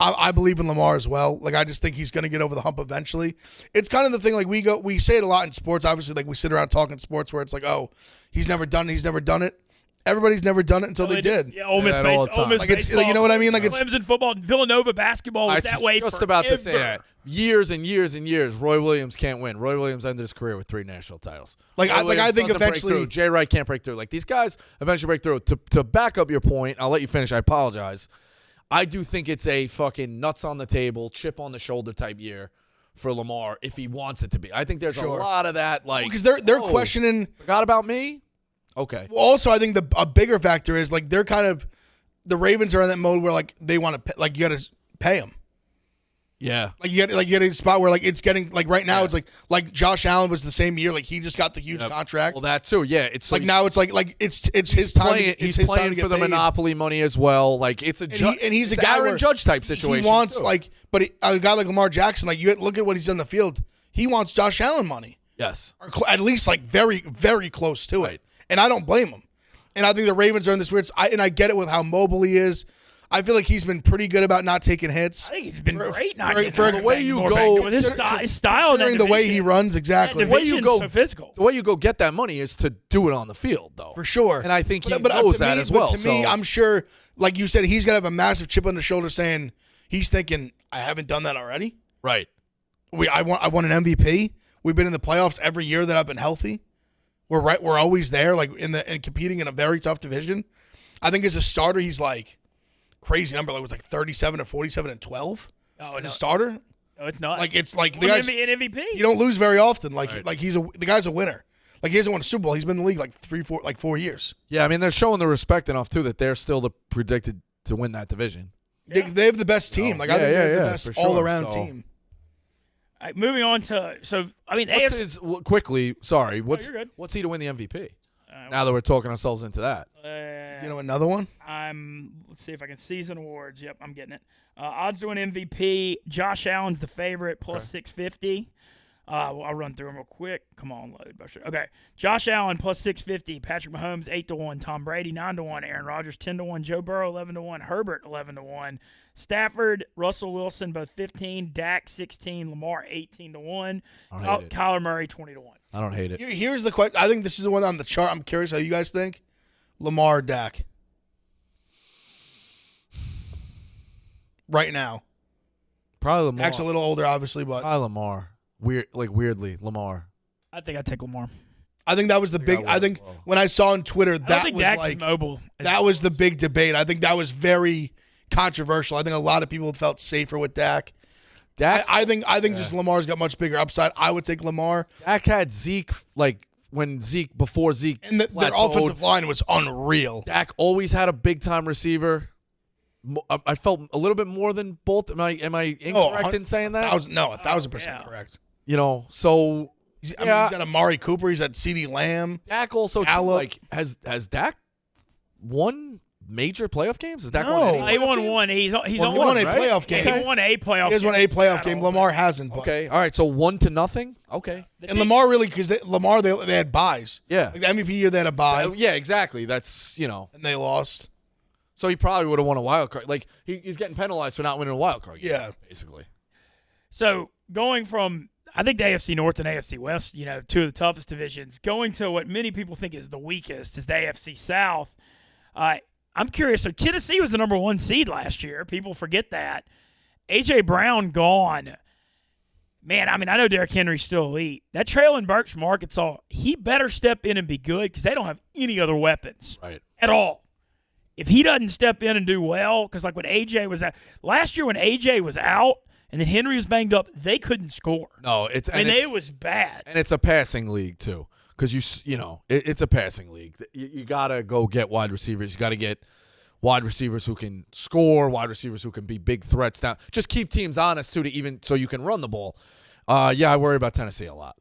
I believe in Lamar as well. Like I just think he's going to get over the hump eventually. It's kind of the thing. Like we say it a lot in sports. Obviously, like we sit around talking sports where it's like, oh, he's never done it. Everybody's never done it until they did. Yeah, Ole Miss Yeah, all the baseball. time. Like it's, you know what I mean? Like it's Clemson football, Villanova basketball was that way just forever. about to say that. Years and years and years, Roy Williams can't win. Roy Williams ended his career with 3 national titles. Like Roy I Williams think doesn't break eventually through. Jay Wright can't break through. Like these guys eventually break through. To back up your point, I'll let you finish. I apologize. I do think it's a fucking nuts on the table, chip on the shoulder type year for Lamar if he wants it to be. I think there's a lot of that. Like because they're questioning. Forgot about me. Okay. Well, also, I think a bigger factor is like they're kind of the Ravens are in that mode where like they want to like you got to pay them. Yeah. Like you get a spot where like it's getting like right now it's like Josh Allen was the same year, like he just got the huge contract. Well, that too. Yeah. It's like now it's like it's his time. He's his playing time to get for the paid. Monopoly money as well. Like it's a He's a guy Aaron where Judge type situation. He wants too. but a guy like Lamar Jackson, like you look at what he's done in the field. He wants Josh Allen money. Yes. Or at least like very very close to it, and I don't blame him. And I think the Ravens are in this weird. And I get it with how mobile he is. I feel like he's been pretty good about not taking hits. I think he's been great. For the way you more go, with his style, considering the way he runs, exactly. The way you go, so physical. The way you go get that money is to do it on the field, though. For sure. And I think he but knows to that me, as well. But to me, I'm sure, like you said, he's gonna have a massive chip on the shoulder, saying he's thinking, "I haven't done that already." Right. I won an MVP. We've been in the playoffs every year that I've been healthy. We're always there, like and competing in a very tough division. I think as a starter, he's like crazy number. Like it was like 37 to 47 and 12. Oh, as a starter. No, it's not. Like it's like the the guy's an MVP. You don't lose very often. Like the guy's a winner. Like he hasn't won a Super Bowl. He's been in the league like 4 years. Yeah, I mean they're showing the respect enough too that they're still predicted to win that division. They have the best team. Like I think they're the best all around team. Right, moving on to quickly. Sorry, you're good. what's he to win the MVP? Now that we're talking ourselves into that, another one. Let's see if I can season awards. Yep, I'm getting it. Odds to win MVP. Josh Allen's the favorite, plus 650. I'll run through them real quick. Come on, load. Okay. Josh Allen plus 650. Patrick Mahomes 8-1. Tom Brady 9-1. Aaron Rodgers 10-1. Joe Burrow 11-1. Herbert 11-1. Stafford, Russell Wilson both 15. Dak 16. Lamar 18-1. Kyler Murray 20-1. I don't hate it. Here's the question. I think this is the one on the chart. I'm curious how you guys think. Lamar or Dak? Right now. Probably Lamar. Dak's a little older, obviously, but probably Lamar. Weirdly, Lamar. I think I'd take Lamar. I think that was the big. I think when I saw on Twitter that was Dak's like mobile. That was the big debate. I think that was very controversial. I think a lot of people felt safer with Dak. I think just Lamar's got much bigger upside. I would take Lamar. Dak had Zeke before Zeke, and their offensive line was unreal. Dak always had a big time receiver. I felt a little bit more than both. Am I incorrect in saying that? 1,000% correct. So he's got Amari Cooper. He's got CeeDee Lamb. Dak also has Dak won major playoff games? Has Dak won any? He won one. He's only won a playoff game. He won a playoff game. He has won a playoff game. Lamar hasn't. But. Okay, all right. So 1-0. Okay. And Lamar really because Lamar they had buys. Yeah. Like the MVP year they had a bye. Yeah, exactly. That's And they lost. So he probably would have won a wild card. Like he's getting penalized for not winning a wild card game, basically. So going from I think the AFC North and AFC West, two of the toughest divisions, going to what many people think is the weakest is the AFC South. I'm curious. So Tennessee was the number 1 seed last year. People forget that. A.J. Brown gone. Man, I know Derrick Henry's still elite. That Traylon Burks from Arkansas, he better step in and be good because they don't have any other weapons at all. If he doesn't step in and do well, because like when A.J. was out, last year when A.J. was out and then Henry was banged up, they couldn't score. No, it was bad. And it's a passing league too, because it's a passing league. You gotta go get wide receivers. You gotta get wide receivers who can score, wide receivers who can be big threats down. Just keep teams honest too, so you can run the ball. I worry about Tennessee a lot.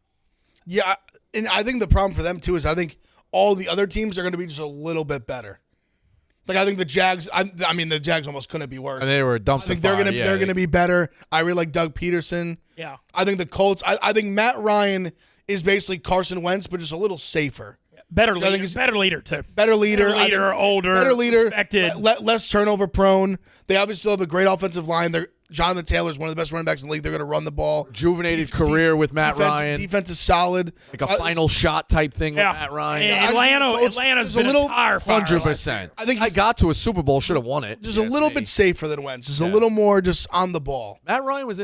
Yeah, and I think the problem for them too is I think all the other teams are going to be just a little bit better. Like I think the Jags, the Jags almost couldn't be worse. And they were a dumpster. I think they're gonna be better. I really like Doug Peterson. Yeah. I think the Colts. I think Matt Ryan is basically Carson Wentz, but just a little safer. Better leader, better leader too. Better leader, older, better leader, respected. Less turnover prone. They obviously still have a great offensive line. Jonathan Taylor is one of the best running backs in the league. They're going to run the ball. Rejuvenated career with Matt Ryan. Defense is solid. Like a final shot type thing with Matt Ryan. Atlanta's been a tire fire. 100%. I think he got to a Super Bowl, should have won it. Just a little bit safer than Wentz. Just a little more just on the ball. Matt Ryan was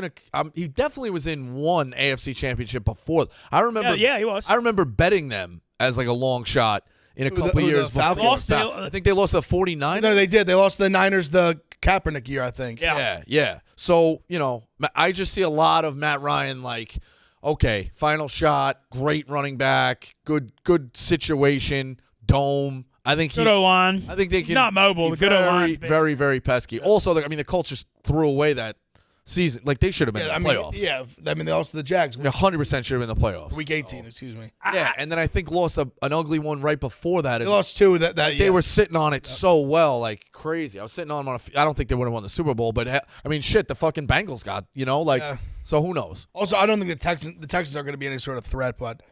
he definitely was in one AFC championship before. I remember. Yeah, he was. I remember betting them as like a long shot in a couple years before. I think they lost the 49ers. No, they did. They lost the Niners the Kaepernick year, I think. Yeah. So, I just see a lot of Matt Ryan like, okay, final shot, great running back, good situation, dome. I think good O-line. I think they can. He's not mobile. The good O-line. Very, very pesky. Also, the Colts just threw away that season. Like, they should have been in the playoffs. They lost to the Jags. 100% should have been in the playoffs. Week 18, excuse me. Yeah, and then I think lost an ugly one right before that. They lost 2 that They were sitting on it so well, like crazy. I was sitting on I don't think they would have won the Super Bowl, but the fucking Bengals got, so who knows? Also, I don't think the Texans are going to be any sort of threat, but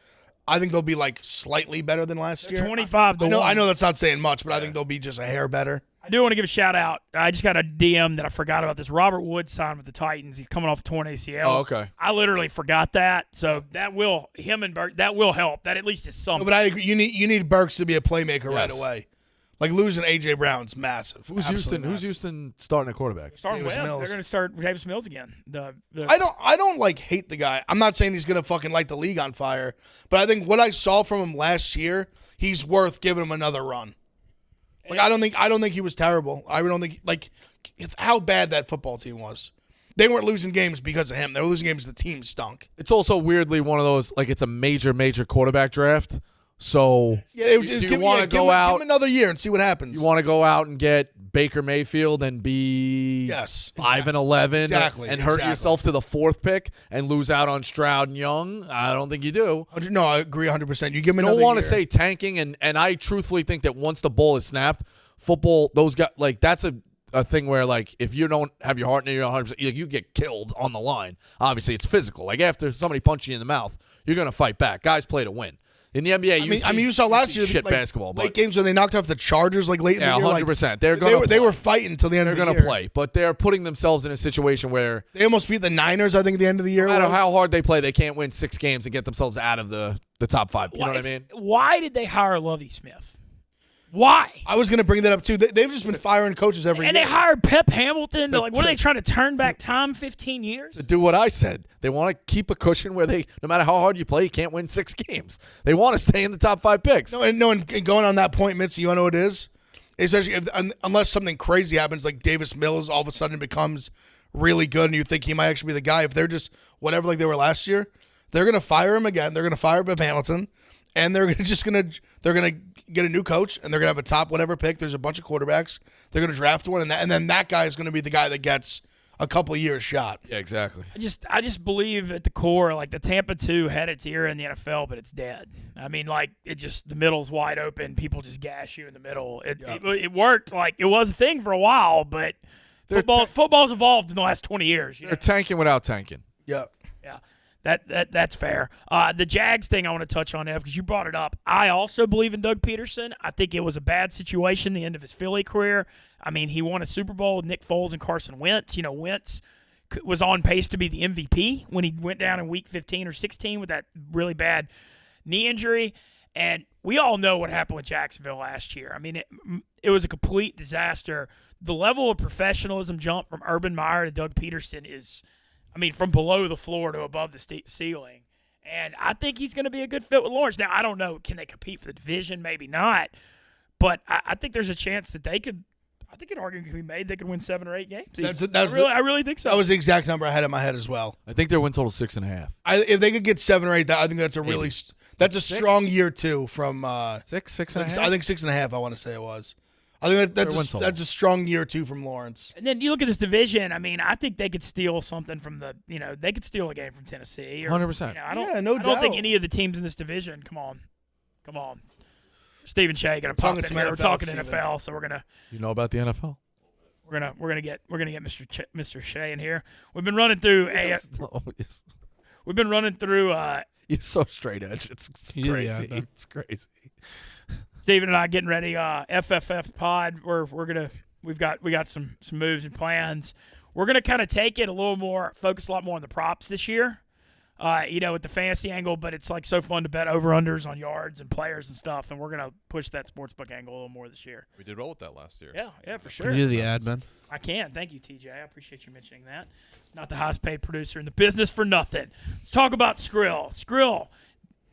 I think they'll be like slightly better than last year. 25-1. I know that's not saying much, but I think they'll be just a hair better. I do want to give a shout out. I just got a DM that I forgot about this. Robert Woods signed with the Titans. He's coming off a torn ACL. Oh, okay. I literally forgot that. So that will help. That at least is something. But I agree. You need Burks to be a playmaker right away. Like losing A.J. Brown's massive. Who's Houston starting at quarterback? Davis Mills. They're going to start Davis Mills again. I don't hate the guy. I'm not saying he's going to fucking light the league on fire, but I think what I saw from him last year, he's worth giving him another run. Like I don't think he was terrible. I don't think how bad that football team was. They weren't losing games because of him. They were losing games because the team stunk. It's also weirdly one of those it's a major quarterback draft. So do you want to go out? Give him another year and see what happens. You want to go out and get Baker Mayfield and be 5-11 and hurt yourself to the 4th pick and lose out on Stroud and Young? I don't think you do. No, I agree 100%. You give him another year. I don't want to say tanking, and I truthfully think that once the ball is snapped, football, those guys, that's a thing where, like, if you don't have your heart near your 100%, you get killed on the line. Obviously, it's physical. Like, after somebody punches you in the mouth, you're going to fight back. Guys play to win. In the NBA, you saw last year shit like, basketball. Late games when they knocked off the Chargers like late in the year. 100%. They were fighting until the end of the year. They're going to play, but they're putting themselves in a situation where they almost beat the Niners, I think, at the end of the year. No matter how hard they play, they can't win 6 games and get themselves out of the top 5. You know what I mean? Why did they hire Lovie Smith? Why? I was going to bring that up, too. They've just been firing coaches every year. And they hired Pep Hamilton. Like, what are they trying to turn back time 15 years? To do what I said. They want to keep a cushion where they, no matter how hard you play, you can't win 6 games. They want to stay in the top 5 picks. And going on that point, Mitzi, you want to know what it is? Especially unless something crazy happens, like Davis Mills all of a sudden becomes really good and you think he might actually be the guy. If they're just whatever like they were last year, they're going to fire him again. They're going to fire Pep Hamilton. And they're gonna get a new coach, and they're gonna have a top whatever pick. There's a bunch of quarterbacks. They're gonna draft one, and then that guy is gonna be the guy that gets a couple of years shot. Yeah, exactly. I just believe at the core, like the Tampa 2 had its ear in the NFL, but it's dead. I mean, like the middle's wide open. People just gash you in the middle. It worked. Like it was a thing for a while, but football's evolved in the last 20 years. They're tanking without tanking. Yeah. Yeah. That's fair. The Jags thing I want to touch on, Ev, because you brought it up. I also believe in Doug Peterson. I think it was a bad situation, the end of his Philly career. I mean, he won a Super Bowl with Nick Foles and Carson Wentz. You know, Wentz was on pace to be the MVP when he went down in week 15 or 16 with that really bad knee injury. And we all know what happened with Jacksonville last year. I mean, it was a complete disaster. The level of professionalism jump from Urban Meyer to Doug Peterson is – I mean, from below the floor to above the ceiling. And I think he's going to be a good fit with Lawrence. Now, I don't know. Can they compete for the division? Maybe not. But I think there's a chance that they could – I think an argument could be made they could win 7 or 8 games. I really think so. That was the exact number I had in my head as well. I think their win total is 6.5. If they could get 7 or 8, I think that's a really – that's a strong year, too, from 6.5? I think 6.5 I want to say it was. I think that's a strong year, too, from Lawrence. And then you look at this division. I mean, I think they could steal something from they could steal a game from Tennessee. 100%. I don't think any of the teams in this division, come on. Stephen Shea going to pop in here. We're talking NFL, so we're going to. You know about the NFL? We're gonna get Mr. Shea in here. We've been running through We've been running through. You're so straight edge. It's crazy. Yeah, it's crazy. Steven and I getting ready. FFF pod. We got some moves and plans. We're gonna kind of take it a little more, focus a lot more on the props this year. With the fantasy angle, but it's like so fun to bet over-unders on yards and players and stuff, and we're going to push that sportsbook angle a little more this year. We did well with that last year. Yeah, for sure. Can you do the ad, Ben? I can. Thank you, TJ. I appreciate you mentioning that. Not the highest-paid producer in the business for nothing. Let's talk about Skrill. Skrill,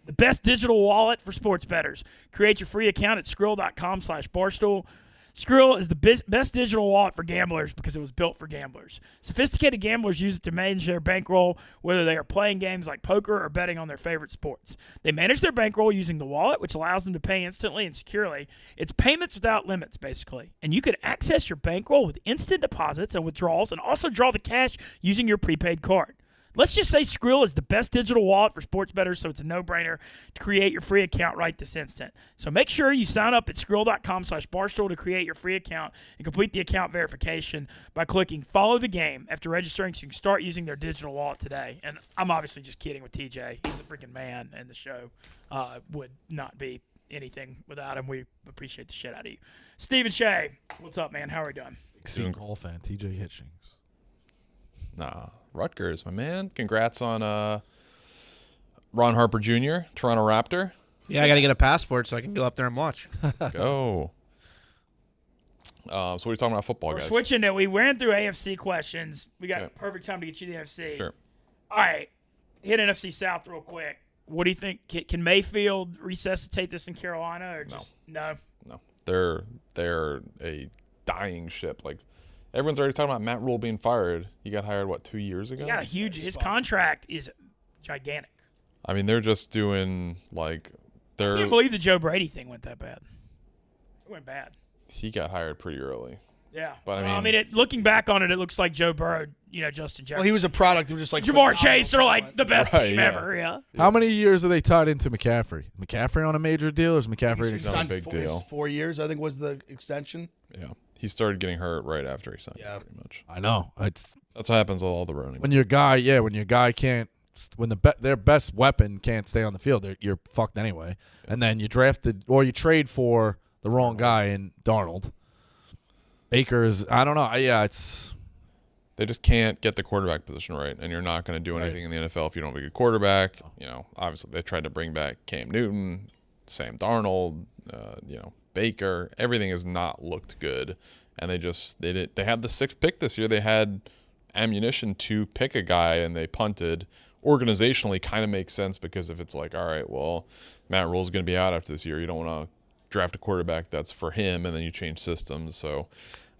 the best digital wallet for sports bettors. Create your free account at skrill.com/barstool. Skrill is the best digital wallet for gamblers because it was built for gamblers. Sophisticated gamblers use it to manage their bankroll, whether they are playing games like poker or betting on their favorite sports. They manage their bankroll using the wallet, which allows them to pay instantly and securely. It's payments without limits, basically. And you can access your bankroll with instant deposits and withdrawals and also draw the cash using your prepaid card. Let's just say Skrill is the best digital wallet for sports bettors, so it's a no-brainer to create your free account right this instant. So make sure you sign up at skrill.com/barstool to create your free account and complete the account verification by clicking Follow the Game after registering so you can start using their digital wallet today. And I'm obviously just kidding with TJ. He's a freaking man, and the show would not be anything without him. We appreciate the shit out of you. Stephen Shea, what's up, man? How are we doing? Seton Hall fan, TJ Hitchings. Nah, Rutgers, my man. Congrats on Ron Harper Jr., Toronto Raptor. Yeah, I got to get a passport so I can go up there and watch. Let's go. So what are you talking about football, guys? Switching it. We ran through AFC questions. We got perfect time to get you the NFC. Sure. All right. Hit NFC South real quick. What do you think? Can Mayfield resuscitate this in Carolina or just no? No. They're a dying ship. Like, everyone's already talking about Matt Rule being fired. He got hired, 2 years ago? Yeah, huge. His contract is gigantic. I mean, they're just doing, I can't believe the Joe Brady thing went that bad. It went bad. He got hired pretty early. Yeah. But I mean, looking back on it, it looks like Joe Burrow, Justin Jefferson. Well, he was a product of just Jamar Chase are the best team ever. Yeah. How many years are they tied into McCaffrey? McCaffrey on a major deal, or is McCaffrey on a big deal? 4 years, I think, was the extension. Yeah. He started getting hurt right after he signed. Yeah. Pretty much. I know. That's what happens with all the running. When your guy can't, when their best weapon can't stay on the field, you're fucked anyway. And then you trade for the wrong guy in Darnold. Baker's, I don't know. They just can't get the quarterback position right, and you're not going to do anything in the NFL if you don't have a good quarterback. Obviously they tried to bring back Cam Newton, Sam Darnold, Baker. Everything has not looked good, and they had the 6th pick this year. They had ammunition to pick a guy, and they punted. Organizationally, kind of makes sense because if it's like, all right, well, Matt Rule's going to be out after this year, you don't want to draft a quarterback that's for him, and then you change systems. So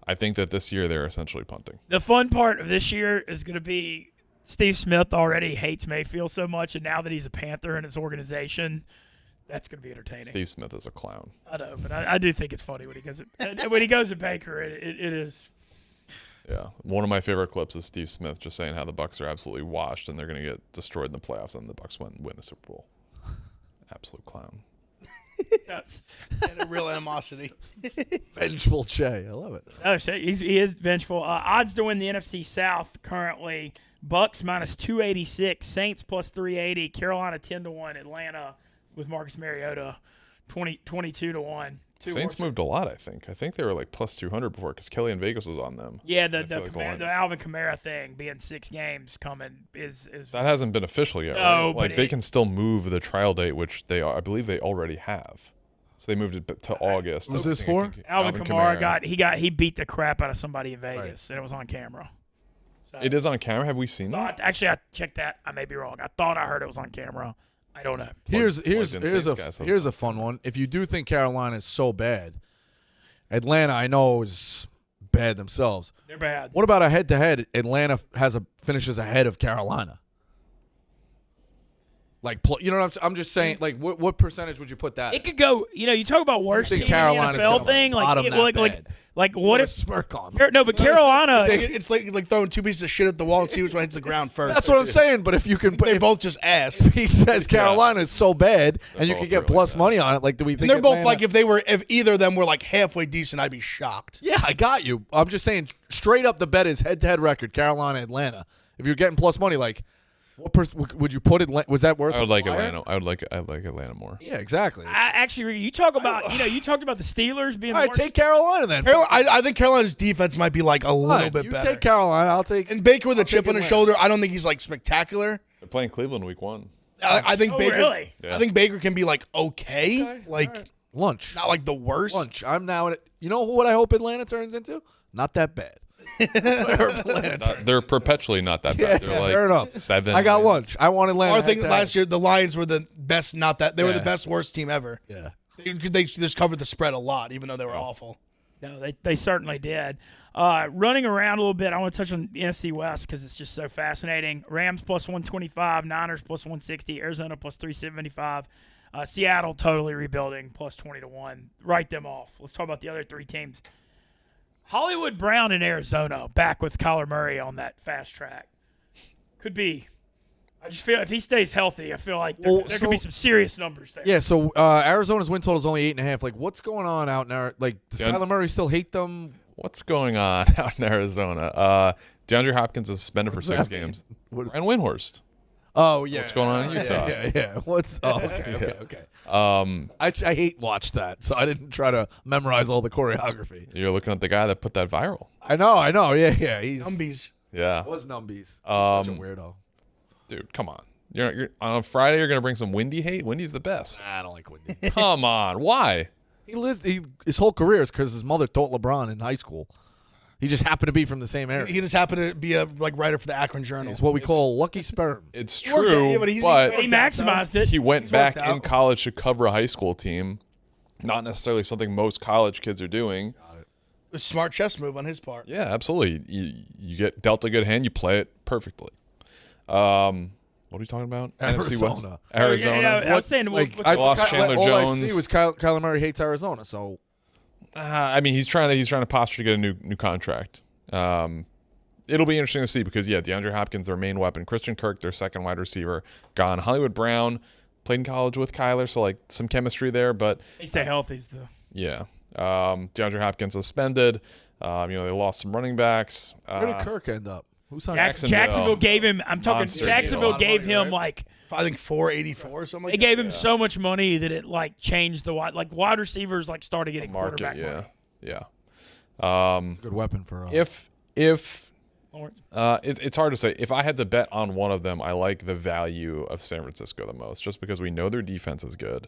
I think that this year they're essentially punting. The fun part of this year is going to be Steve Smith already hates Mayfield so much, and now that he's a Panther in his organization, that's going to be entertaining. Steve Smith is a clown. I know, but I do think it's funny when he goes to Baker. It is. Yeah, one of my favorite clips is Steve Smith just saying how the Bucs are absolutely washed and they're going to get destroyed in the playoffs, and the Bucs win the Super Bowl. Absolute clown. And a real animosity. Vengeful Che. I love it. Oh, shit. He is vengeful. Odds to win the NFC South currently: Bucks minus 286, Saints plus 380, Carolina 10-1, Atlanta with Marcus Mariota 22-1. Saints moved a lot, I think. I think they were like plus 200 before because Kelly in Vegas was on them. Yeah, the Alvin Kamara thing being 6 games coming is that hasn't been official yet, no, right? Like they can still move the trial date, which I believe they already have. So they moved it to August. Who's this for? Alvin Kamara he beat the crap out of somebody in Vegas, and it was on camera. So, it is on camera. Have we seen that? Actually, I checked that. I may be wrong. I thought I heard it was on camera. I don't know. Here's a fun one. If you do think Carolina is so bad, Atlanta I know is bad themselves. They're bad. What about a head-to-head? Atlanta finishes ahead of Carolina. Like, you know what I'm just saying? Like, what percentage would you put that? It could go. You talk about worst team in the NFL thing. Like what if smirk on? No, but Carolina. It's like throwing 2 pieces of shit at the wall and see which one hits the ground first. That's what I'm saying. But if you can, they both just ass. If he says Carolina is so bad, and you could get plus money on it, like, do we think? And they're both like, if either of them were like halfway decent, I'd be shocked. Yeah, I got you. I'm just saying, straight up, the bet is head-to-head record: Carolina, Atlanta. If you're getting plus money, like. What would you put Atlanta? Was that worth? I would like Atlanta. I like Atlanta more. Yeah, exactly. You talk about you talked about the Steelers being. All right, take Carolina then. I think Carolina's defense might be like a little bit better. You take Carolina. I'll take. And Baker with a chip on his shoulder. I don't think he's like spectacular. They're playing Cleveland week 1. I think Baker. Really? Yeah. I think Baker can be like okay. Like right. Lunch. Not like the worst. Lunch. I'm now at it. You know what I hope Atlanta turns into? Not that bad. They're perpetually not that bad. They're like fair enough. 7. I got lunch. I want Atlanta. I think last year the Lions were the best. They were the best worst team ever. Yeah. They just covered the spread a lot, even though they were awful. No, they certainly did. Running around a little bit, I want to touch on the NFC West because it's just so fascinating. Rams plus 125, Niners plus 160, Arizona plus 375, Seattle totally rebuilding plus 20-1. Write them off. Let's talk about the other 3 teams. Hollywood Brown in Arizona, back with Kyler Murray on that fast track. Could be. I just feel if he stays healthy, I feel like there could be some serious numbers there. Yeah, so Arizona's win total is only 8.5. Like, what's going on out there? Like, does Kyler Murray still hate them? What's going on out in Arizona? DeAndre Hopkins is suspended for 6 games. Ryan Windhorst. Oh, yeah. What's going on in Utah? Yeah. Okay. I hate watch that, so I didn't try to memorize all the choreography. You're looking at the guy that put that viral. I know. Yeah. He's Numbies. Yeah. Was Numbies. Such a weirdo. Dude, come on. You're on a Friday. You're gonna bring some Windy hate. Windy's the best. Nah, I don't like Windy. Come on. Why? His whole career is because his mother taught LeBron in high school. He just happened to be from the same area. He just happened to be a writer for the Akron Journal. It's what we call lucky sperm. It's true, but he maximized it. He went back in college to cover a high school team. Not necessarily something most college kids are doing. A smart chess move on his part. Yeah, absolutely. You get dealt a good hand, you play it perfectly. What are we talking about? NFC West. Arizona. I was saying, I lost Chandler Jones. All I see was Kyler Murray hates Arizona, so. I mean, he's trying to posture to get a new contract. It'll be interesting to see because DeAndre Hopkins, their main weapon, Christian Kirk, their second wide receiver, gone. Hollywood Brown played in college with Kyler, so like some chemistry there, but they stay healthy though. Yeah. DeAndre Hopkins suspended. They lost some running backs. Where did Kirk end up? Who's on Jacksonville gave him. I'm talking. Monster Jacksonville deal. gave him Right? I think 484 or something like they that. gave him so much money that it changed the wide receivers started getting market. quarterback money. Yeah. Good weapon for If Lawrence. it's hard to say. If I had to bet on one of them, I like the value of San Francisco the most, just because we know their defense is good.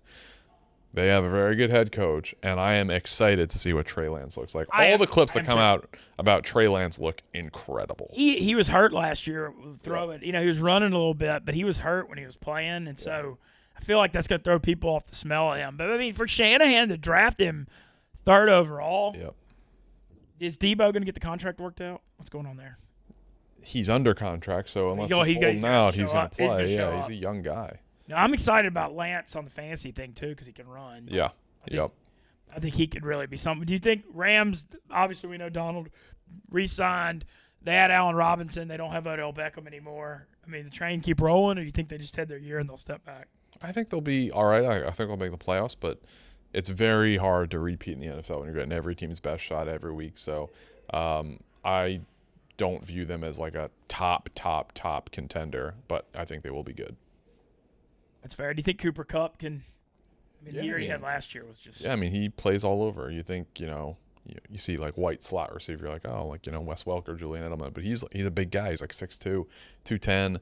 They have a very good head coach, and I am excited to see what Trey Lance looks like. All the clips that come out about Trey Lance look incredible. He was hurt last year throwing. He was running a little bit, but he was hurt when he was playing, and so I feel like that's going to throw people off the smell of him. But, I mean, for Shanahan to draft him 3rd overall, Yep. Is Debo going to get the contract worked out? What's going on there? He's under contract, so unless He's he's gonna holding out, show he's going up. to He's play. gonna show He's up. a young guy. Now, I'm excited about Lance on the fantasy thing, too, because he can run. Yeah. Yep. I think he could really be something. Do you think Rams, obviously we know Donald re-signed. They had Allen Robinson. They don't have Odell Beckham anymore. I mean, the train keep rolling, or do you think they just had their year and they'll step back? I think they'll be all right. I think they'll make the playoffs, but it's very hard to repeat in the NFL when you're getting every team's best shot every week. So I don't view them as like a top contender, but I think they will be good. That's fair. Do you think Cooper Kupp can – I mean, Yeah, the year I he mean- had last year was just – Yeah, I mean, he plays all over. You think, you see like white slot receiver, you're like, Wes Welker, Julian Edelman, but he's a big guy. He's like 6'2", 210.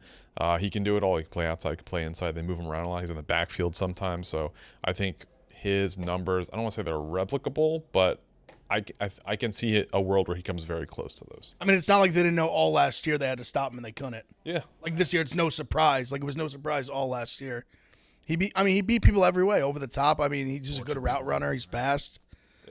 He can do it all. He can play outside, he can play inside. They move him around a lot. He's in the backfield sometimes. So I think his numbers, I don't want to say they're replicable, but I can see a world where he comes very close to those. I mean, it's not like they didn't know all last year they had to stop him and they couldn't. Yeah. Like this year, it's no surprise. Like it was no surprise all last year. He beat people every way, over the top. I mean, he's just a good route runner. He's fast.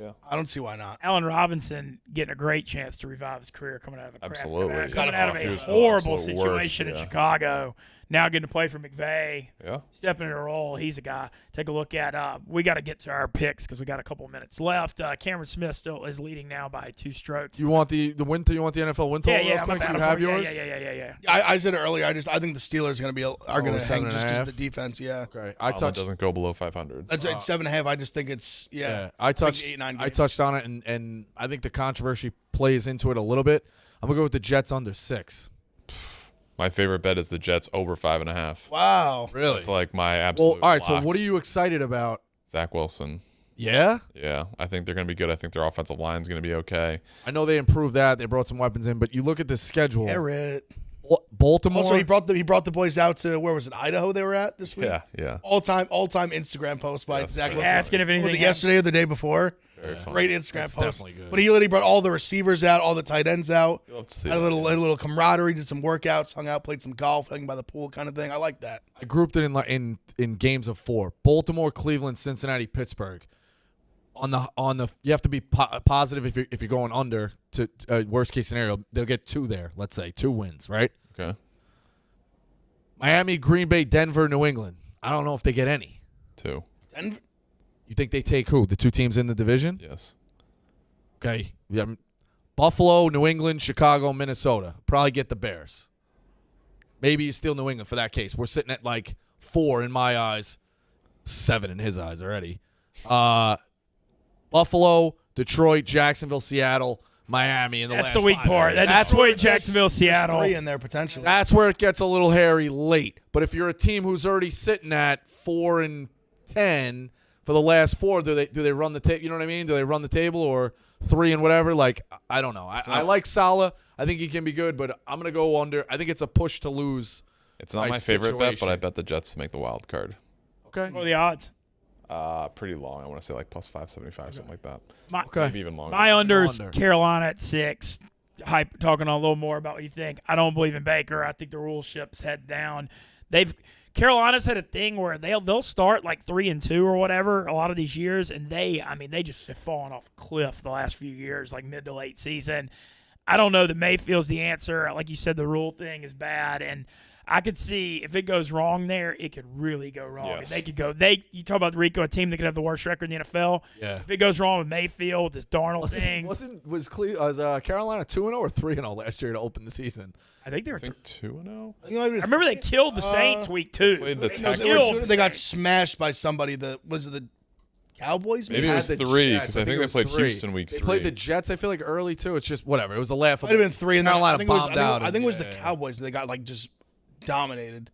Yeah. I don't see why not. Allen Robinson getting a great chance to revive his career coming out of a Absolutely. coming out of He a was the horrible absolute worst, situation in yeah. Chicago. Now getting to play for McVay. Yeah. Stepping in a role. He's a guy. Take a look at. We got to get to our picks because we got a couple of minutes left. Cameron Smith still is leading now by 2 strokes. Do you want the win? You want the NFL win total? Yeah, real I'm quick? about You to- have yours. Yeah. I said it earlier. I think the Steelers are going to hang 7.5? just because of the defense. Yeah, Okay, That doesn't go below 500. that's it's 7.5. I just think it's I touched. 8-9 I games. touched on it, and I think the controversy plays into it a little bit. I'm gonna go with the Jets under 6. My favorite bet is the Jets over 5.5. Wow. Really? It's like my absolute Well, all right. So lock. what are you excited about? Zach Wilson. Yeah, Yeah, I think they're going to be good. I think their offensive line is going to be okay. I know they improved that. They brought some weapons in, but you look at the schedule. Garrett. Baltimore. Also, he brought the boys out to where was it? Idaho. They were at this week. Yeah. All time Instagram post by Yes, Zach yes. Wilson. Asking if anything Was it happened. yesterday or the day before? Very fun. Great Instagram That's post. definitely good. But he literally brought all the receivers out, all the tight ends out. You'll have to see Had a that, little camaraderie, did some workouts, hung out, played some golf, hung by the pool kind of thing. I like that. I grouped it in games of 4: Baltimore, Cleveland, Cincinnati, Pittsburgh. On the you have to be positive if you're going under to worst case scenario. They'll get 2 there. Let's say 2 wins, right? Okay. Miami, Green Bay, Denver, New England. I don't know if they get any. 2. Denver, You think they take who? The 2 teams in the division? Yes. Okay. Yeah. Buffalo, New England, Chicago, Minnesota. Probably get the Bears. Maybe you steal New England for that case. We're sitting at like 4 in my eyes, 7 in his eyes already. Buffalo, Detroit, Jacksonville, Seattle, Miami in the That's last the weak 5 part. games. That's Detroit, Jacksonville, there's Seattle. 3 in there potentially. That's where it gets a little hairy late. But if you're a team who's already sitting at 4-10 for the last 4, do they run the table? You know what I mean? Do they run the table or 3 and whatever? Like, I don't know. I like Salah. I think he can be good, but I'm gonna go under. I think it's a push to lose. It's not Like my favorite bet, but situation. I bet the Jets to make the wild card. Okay. What are the odds? Pretty long. I want to say like plus 575, something like that. Okay. Maybe even longer. My under's Under. Carolina at 6. Talking a little more about what you think. I don't believe in Baker. I think the rule ship's head down. Carolina's had a thing where they'll start like 3-2 or whatever a lot of these years, and they just have fallen off a cliff the last few years, like mid to late season. I don't know that Mayfield's the answer. Like you said, the rule thing is bad, and I could see if it goes wrong there, it could really go wrong. Yes. And they could go. You talk about Rico, a team that could have the worst record in the NFL. Yeah. If it goes wrong with Mayfield, this Darnold thing, Was Carolina 2-0 or 3-0 last year to open the season? I think they were. I think 2-0. I remember they killed the Saints week 2. played the They Texans. killed the They got Saints. smashed by somebody. Was it the Cowboys? Maybe it was Had the 3 Jets. because I think it they was played 3. Houston week 3. They played the Jets, I feel like, early, too. It's just whatever. It was a laughable. Might have been 3. And then Carolina I think it was, bombed out. I think it was the Yeah. Cowboys. They got, like, just dominated.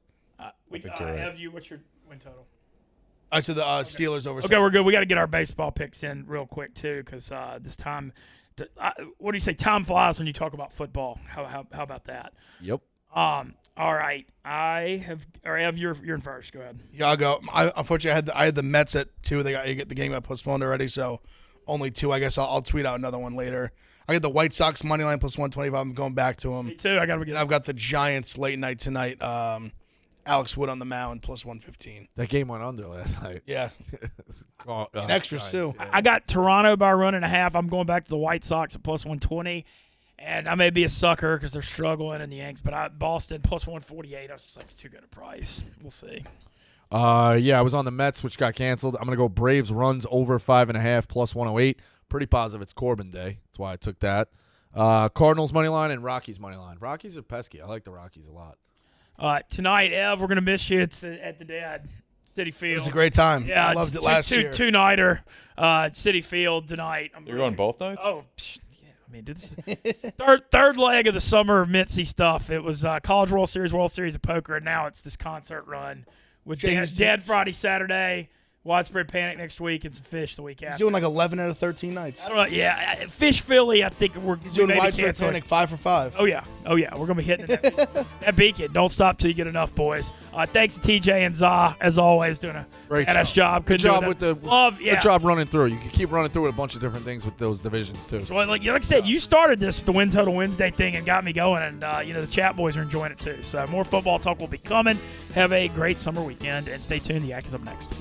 think you're right. Have you? What's your win total? I said the Steelers over. Okay, we're good. We got to get our baseball picks in real quick too, because this time, what do you say? Time flies when you talk about football. How about that? Yep. All right, I have you're in first. Go ahead. Yeah, I'll go. Unfortunately, I had the Mets at 2. The game got postponed already, so only 2. I guess I'll tweet out another one later. I got the White Sox money line plus 125. I'm going back to them. Me too. I got to get. I've got the Giants late night tonight. Alex Wood on the mound plus 115. That game went under last night. Yeah, Oh, and extras too. yeah. I got Toronto by a run and a half. I'm going back to the White Sox at plus 120. And I may be a sucker because they're struggling in the Yanks, but Boston plus 148. I was just like, it's too good a price. We'll see. Yeah, I was on the Mets, which got canceled. I'm going to go Braves runs over 5.5 plus 108. Pretty positive it's Corbin Day. That's why I took that. Cardinals money line and Rockies money line. Rockies are pesky. I like the Rockies a lot. Tonight, Ev, we're going to miss you. It's at the Dad City Field. It was a great time. Yeah, I loved it last year. Two-nighter at City Field tonight. You're going both nights? Oh, yeah. I mean, it's third leg of the summer of Mitzi stuff. It was College World Series of Poker, and now it's this concert run with Dad Friday, Saturday, Widespread Panic next week, and some Fish the week after. He's doing like 11 out of 13 nights. I don't know. Yeah, Fish Philly, I think He's doing maybe Widespread cancel it. Panic 5 for 5. Oh, yeah. We're going to be hitting that beacon. Don't stop till you get enough, boys. Thanks to TJ and Za, as always, doing a Great badass job. Good job with the love. Yeah. Good job running through. You can keep running through with a bunch of different things with those divisions too. So, like I said, you started this with the Win Total Wednesday thing and got me going, and the chat boys are enjoying it too. So more football talk will be coming. Have a great summer weekend, and stay tuned. The Yak is up next.